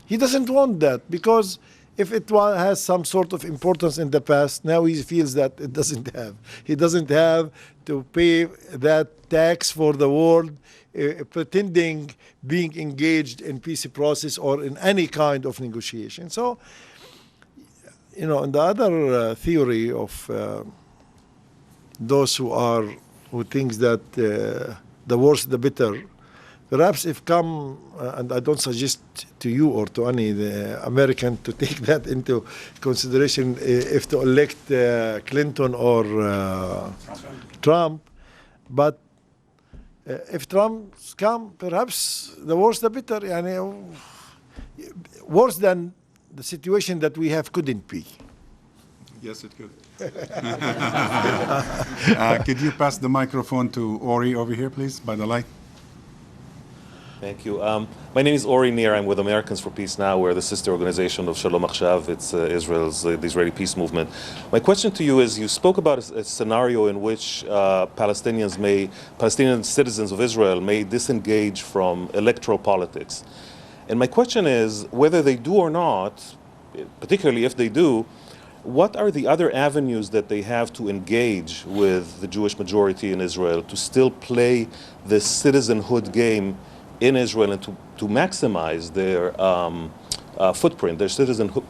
He doesn't want that, because if it has some sort of importance in the past, now he feels that it doesn't have. He doesn't have to pay that tax for the world, pretending being engaged in peace process or in any kind of negotiation. So, in the other theory of those who thinks that the worse the better, Perhaps if come, and I don't suggest to you or to any the American to take that into consideration if to elect Clinton or Trump, but if Trump come, perhaps the worse the better. Worse than the situation that we have couldn't be. Yes, it could. Could you pass the microphone to Ori over here, please, by the light? Thank you. My name is Ori Nir. I'm with Americans for Peace Now. We're the sister organization of Shalom Achshav. It's Israel's the Israeli peace movement. My question to you is: you spoke about a scenario in which Palestinian citizens of Israel may disengage from electoral politics, and my question is whether they do or not, particularly if they do. What are the other avenues that they have to engage with the Jewish majority in Israel to still play this citizenhood game in Israel and to maximize their footprint, their citizenhood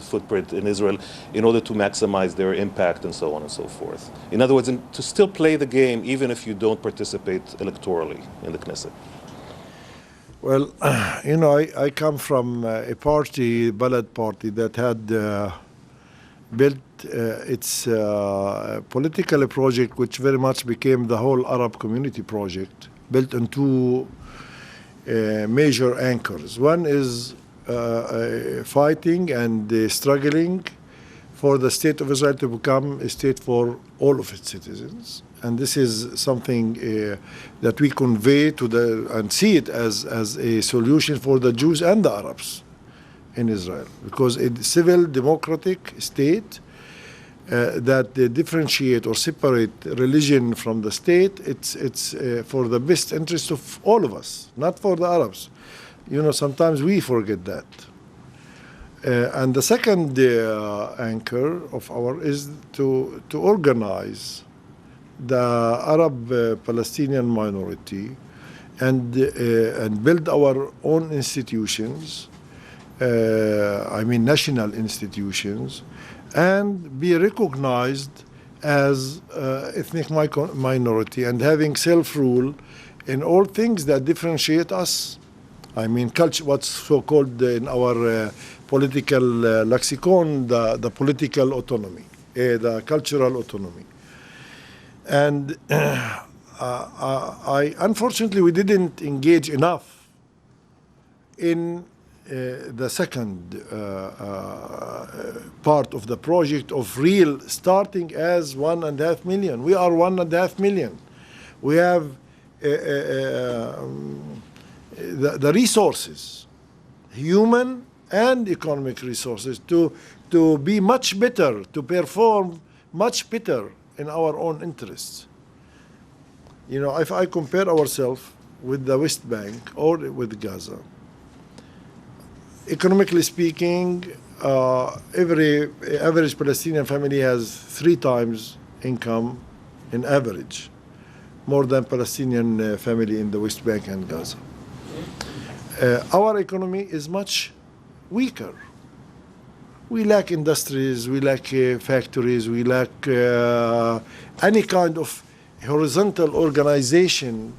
footprint in Israel in order to maximize their impact and so on and so forth? In other words, to still play the game even if you don't participate electorally in the Knesset. Well, I come from a party, Balad Party, that had built its political project, which very much became the whole Arab community project, built on two major anchors. One is fighting and struggling for the state of Israel to become a state for all of its citizens. And this is something that we convey to and see it as a solution for the Jews and the Arabs in Israel. Because a civil democratic state that they differentiate or separate religion from the state, it's for the best interest of all of us, not for the Arabs. Sometimes we forget that. And the second anchor of ours is to organize the Arab Palestinian minority and build our own institutions, national institutions, and be recognized as ethnic minority and having self-rule in all things that differentiate us. Culture, what's so-called in our political lexicon, the political autonomy, the cultural autonomy. And unfortunately, we didn't engage enough in the second part of the project of real starting as 1.5 million. We are 1.5 million. We have the resources, human and economic resources, to be much better, to perform much better in our own interests. If I compare ourselves with the West Bank or with Gaza, economically speaking, every average Palestinian family has 3 times income in average, more than Palestinian family in the West Bank and Gaza. Our economy is much weaker. We lack industries, we lack factories, we lack any kind of horizontal organization.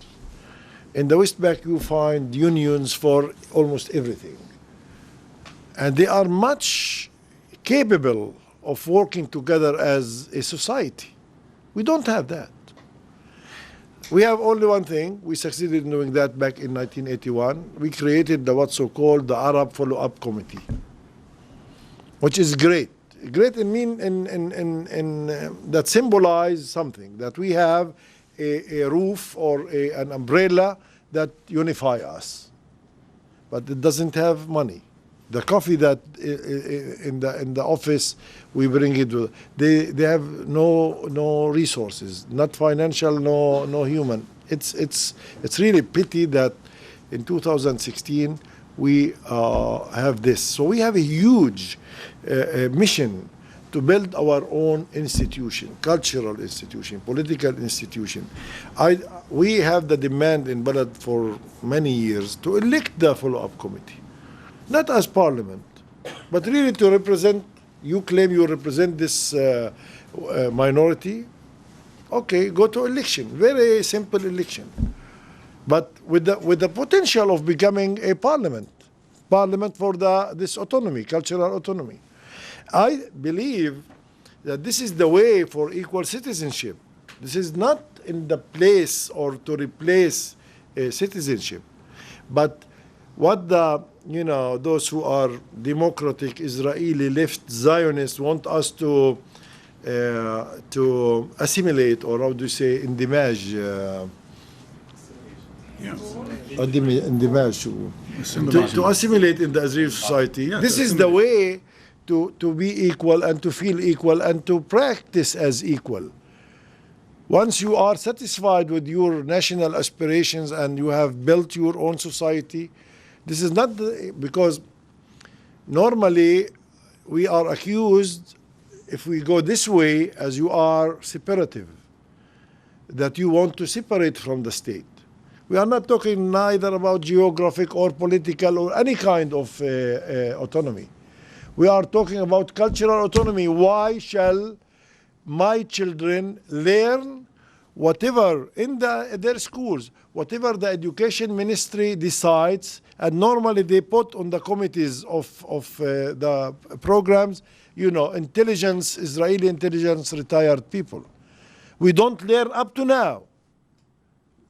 In the West Bank, you find unions for almost everything. And they are much capable of working together as a society. We don't have that. We have only one thing. We succeeded in doing that back in 1981. We created what's so-called the Arab Follow-Up Committee, which is great. Great that symbolize something, that we have a roof or an umbrella that unify us. But it doesn't have money. The coffee that in the office we bring it. They have no resources, not financial, no human. It's really pity that in 2016 we have this. So we have a huge mission to build our own institution, cultural institution, political institution. We have the demand in Balad for many years to elect the follow-up committee. Not as parliament, but really to represent, you claim you represent this minority. Okay, go to election, very simple election. but with the potential of becoming a parliament for this autonomy, cultural autonomy. I believe that this is the way for equal citizenship. This is not in the place or to replace citizenship, but what those who are democratic Israeli left Zionists want us to assimilate, or how do you say, indimage, to assimilate in the Israeli society. Yeah, this is the way to be equal and to feel equal and to practice as equal. Once you are satisfied with your national aspirations and you have built your own society, this is not because normally we are accused, if we go this way, as you are separative, that you want to separate from the state. We are not talking neither about geographic or political or any kind of autonomy. We are talking about cultural autonomy. Why shall my children learn whatever in their schools, whatever the education ministry decides, and normally they put on the committees of the programs, intelligence, Israeli intelligence retired people. We don't learn up to now.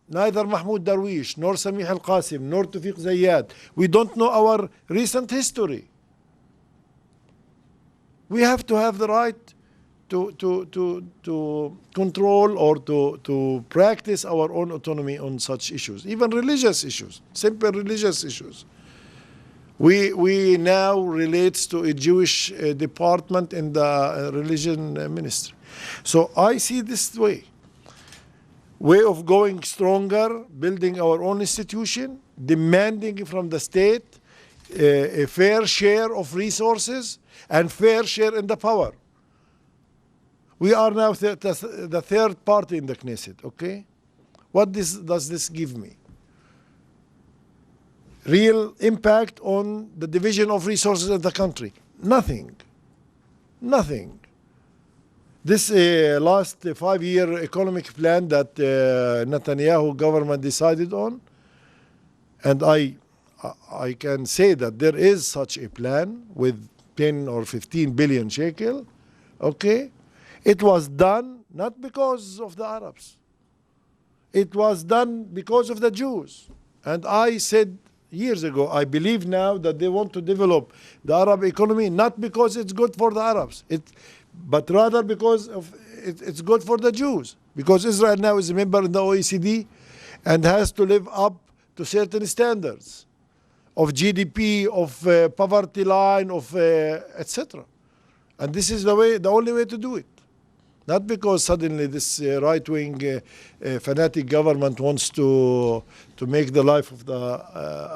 Neither Mahmoud Darwish, nor Samih al-Qasim, nor Tawfiq Zayyad. We don't know our recent history. We have to have the right to control or to practice our own autonomy on such issues, even religious issues, simple religious issues. We now relates to a Jewish department in the religion ministry. So I see this way of going stronger, building our own institution, demanding from the state a fair share of resources and fair share in the power. We are now the third party in the Knesset, okay? What does this give me? Real impact on the division of resources in the country? Nothing. Nothing. This last 5-year economic plan that Netanyahu government decided on, and I can say that there is such a plan with 10 or 15 billion shekel, okay? It was done not because of the Arabs. It was done because of the Jews. And I said years ago, I believe now that they want to develop the Arab economy not because it's good for the Arabs, but rather because it's good for the Jews. Because Israel now is a member in the OECD and has to live up to certain standards of GDP, of poverty line, of etc. And this is the only way to do it. Not because suddenly this right-wing fanatic government wants to make the life of the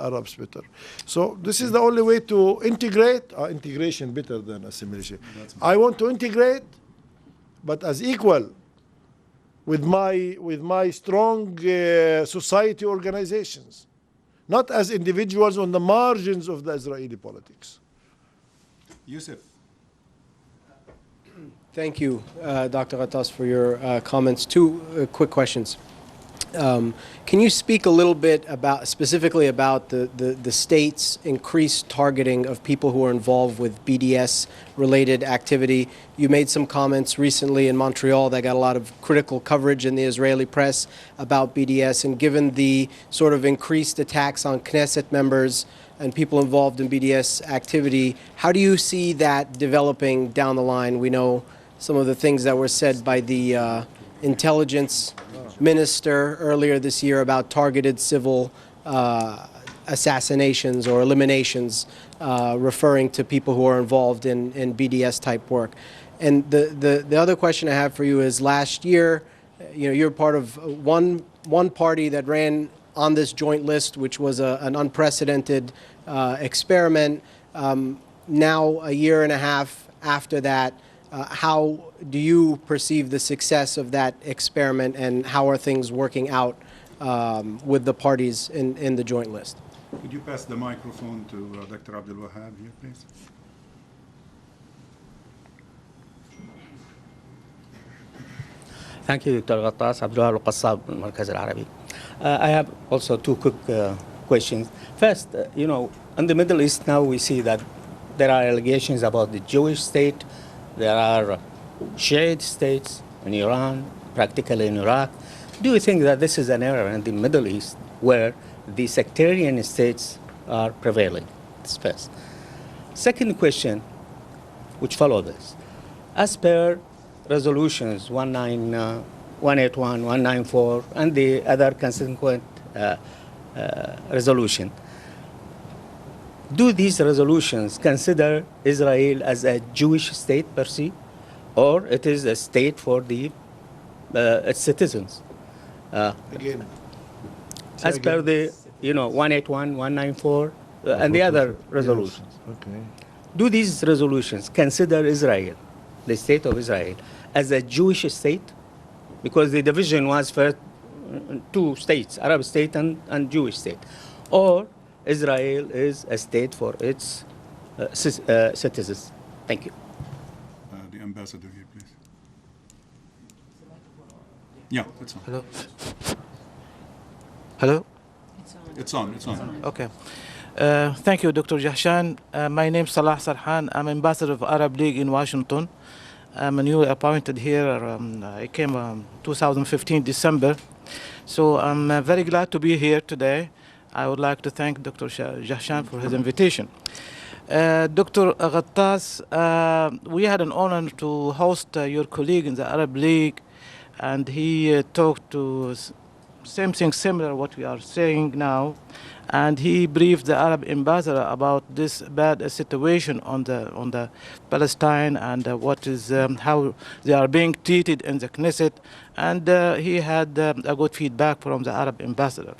Arabs better. So this is the only way to integrate, integration better than assimilation. I want to integrate, but as equal with my strong society organizations, not as individuals on the margins of the Israeli politics. Yusuf. Thank you, Dr. Ghattas, for your comments. Two quick questions. Can you speak a little bit specifically about the state's increased targeting of people who are involved with BDS-related activity? You made some comments recently in Montreal that got a lot of critical coverage in the Israeli press about BDS, and given the sort of increased attacks on Knesset members and people involved in BDS activity, how do you see that developing down the line? We know some of the things that were said by the intelligence minister earlier this year about targeted civil assassinations or eliminations, referring to people who are involved in BDS type work. And the other question I have for you is, last year, you're part of one party that ran on this joint list, which was an unprecedented experiment. Now, a year and a half after that, how do you perceive the success of that experiment, and how are things working out with the parties in the joint list? Could you pass the microphone to Dr. Abdul Wahab here, please? Thank you, Dr. Ghattas. Abdul Wahab al-Qassab, Markaz al-Arabi. I have also two quick questions. First, in the Middle East now we see that there are allegations about the Jewish state, there are Shiite states in Iran, practically in Iraq. Do you think that this is an era in the Middle East where the sectarian states are prevailing? That's first. Second question, which follow this. As per resolutions 181, 194, and the other consequent resolution, do these resolutions consider Israel as a Jewish state per se, or it is a state for its citizens? Again. As per the 181, 194, and the other resolutions. Yes. Okay. Do these resolutions consider Israel, the state of Israel, as a Jewish state? Because the division was for two states, Arab state and Jewish state. Or Israel is a state for its citizens. Thank you. The ambassador here, please. Yeah, it's on. Hello? Hello? It's on. It's on. Okay. Thank you, Dr. Jahshan. My name is Salah Sarhan. I'm ambassador of Arab League in Washington. I'm newly appointed here. I came 2015 December. So I'm very glad to be here today. I would like to thank Dr. Jahshan for his invitation. Dr. Ghattas, we had an honor to host your colleague in the Arab League, and he talked to same thing similar what we are saying now, and he briefed the Arab ambassador about this bad situation on the Palestine and what is how they are being treated in the Knesset, and he had a good feedback from the Arab ambassador.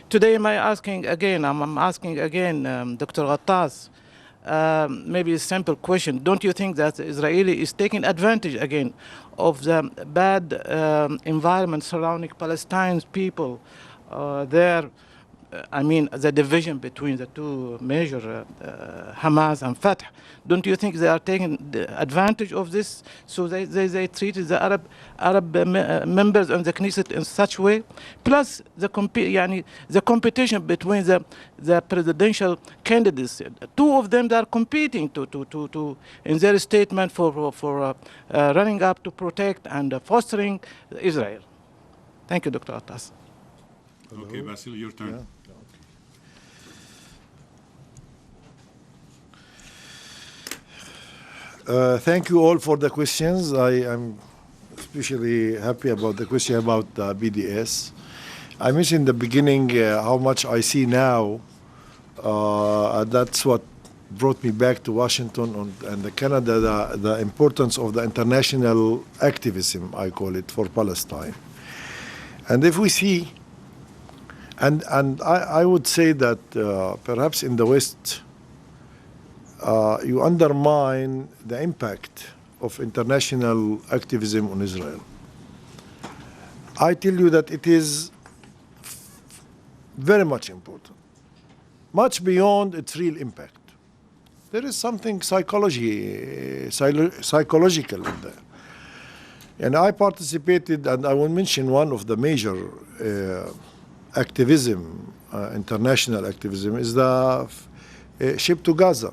Today, I'm asking again, Dr. Ghattas, maybe a simple question. Don't you think that Israeli is taking advantage again of the bad environment surrounding Palestinian people there? I mean, the division between the two major, Hamas and Fatah. Don't you think they are taking advantage of this? So they treated the Arab members in the Knesset in such way. Plus the competition between the presidential candidates. Two of them, they are competing to in their statement for running up to protect and fostering Israel. Thank you, Dr. Attas. Okay, Basil, your turn. Yeah. Thank you all for the questions. I am especially happy about the question about BDS. I mentioned in the beginning how much I see now. That's what brought me back to Washington and Canada, the importance of the international activism, I call it, for Palestine. And if we see, and I would say that perhaps in the West, you undermine the impact of international activism on Israel. I tell you that it is very much important, much beyond its real impact. There is something psychological in there. And I participated, and I will mention one of the major activism, international activism, is the ship to Gaza,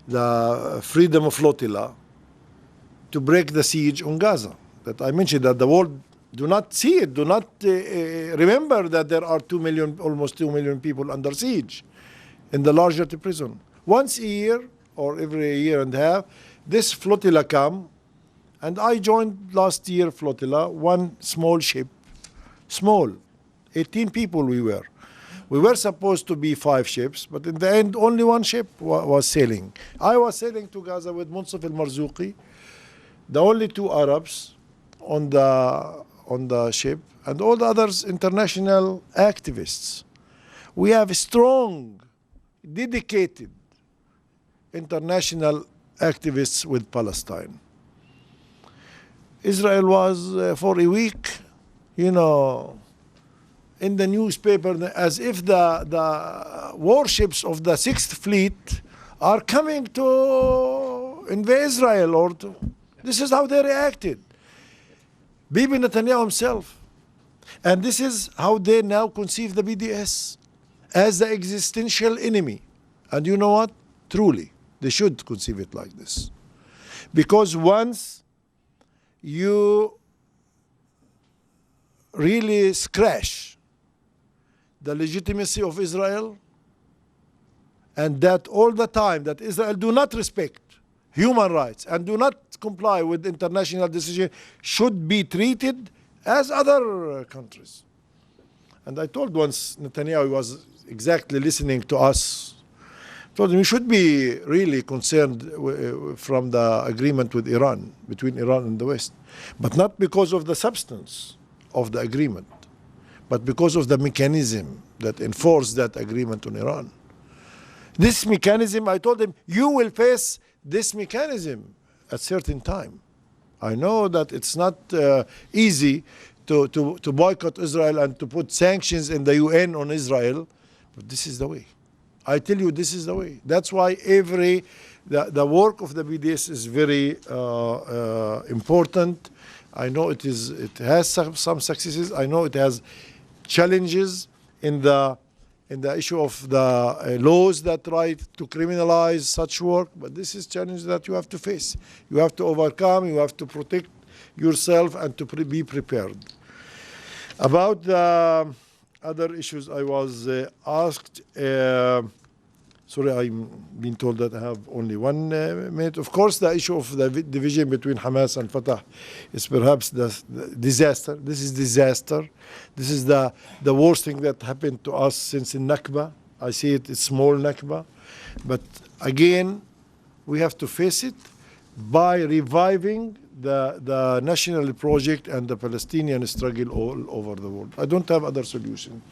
the freedom flotilla to break the siege on Gaza. That I mentioned that the world do not see it, do not remember that there are 2 million, almost 2 million people under siege in the larger prison. Once a year or every year and a half, this flotilla come, and I joined last year flotilla, one small ship, small, 18 people we were. We were supposed to be 5 ships, but in the end, only one ship was sailing. I was sailing to Gaza with Munsaf al-Marzouqi, the only 2 Arabs on the ship, and all the others international activists. We have strong, dedicated international activists with Palestine. Israel was for a week, in the newspaper as if the warships of the 6th Fleet are coming to invade Israel. This is how they reacted. Bibi Netanyahu himself, And this is how they now conceive the BDS, as the existential enemy. And you know what? Truly, they should conceive it like this. Because once you really scratch the legitimacy of Israel, and that all the time that Israel do not respect human rights and do not comply with international decisions, should be treated as other countries. And I told once Netanyahu was exactly listening to us, told him we should be really concerned from the agreement with Iran, between Iran and the West, but not because of the substance of the agreement, but because of the mechanism that enforced that agreement on Iran. This mechanism, I told him, you will face this mechanism at certain time. I know that it's not easy to boycott Israel and to put sanctions in the UN on Israel, but this is the way. I tell you, this is the way. That's why the work of the BDS is very important. I know it has some successes. I know it has challenges in the issue of the laws that try to criminalize such work, but this is challenge that you have to face. You have to overcome, you have to protect yourself and to be prepared. About the other issues I was asked, sorry, I'm being told that I have only 1 minute. Of course, the issue of the division between Hamas and Fatah is perhaps the disaster. This is disaster. This is the worst thing that happened to us since the Nakba. I see it, it's small Nakba. But again, we have to face it by reviving the national project and the Palestinian struggle all over the world. I don't have other solution.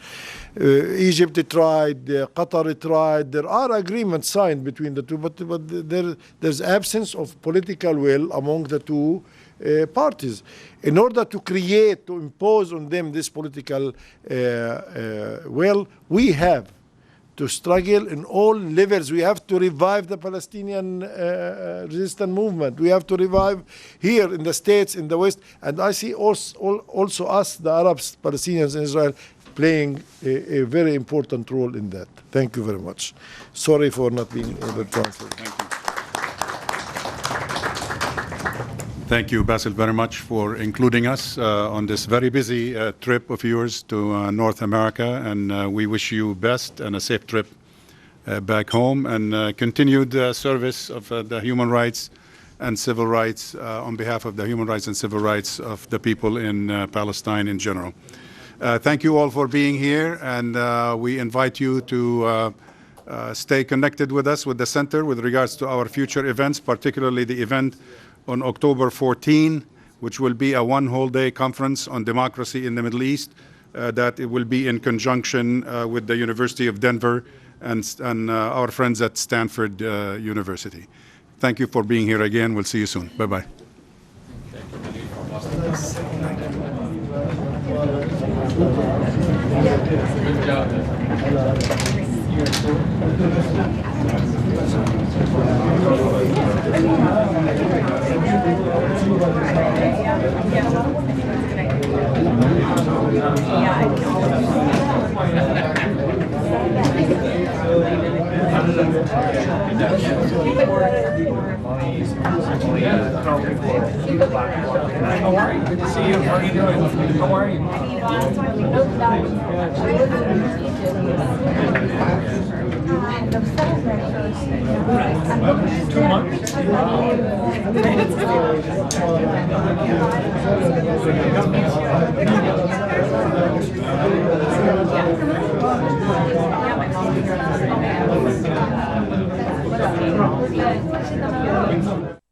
Egypt tried, Qatar tried. There are agreements signed between the two, but there's absence of political will among the two parties. In order to create, to impose on them this political will, we have to struggle in all levels. We have to revive the Palestinian resistance movement. We have to revive here in the States, in the West. And I see also us, the Arabs, Palestinians in Israel, playing a very important role in that. Thank you very much. Sorry for not being able to answer. Thank you. Thank you, Basil, very much for including us on this very busy trip of yours to North America, and we wish you best and a safe trip back home and continued service of the human rights and civil rights on behalf of the human rights and civil rights of the people in Palestine in general. Thank you all for being here, and we invite you to stay connected with us, with the center, with regards to our future events, particularly the event on October 14, which will be a one-whole-day conference on democracy in the Middle East, that it will be in conjunction with the University of Denver and our friends at Stanford University. Thank you for being here again. We'll see you soon. Bye-bye. Good job. How are you? Good to see you. How are you doing? How are you?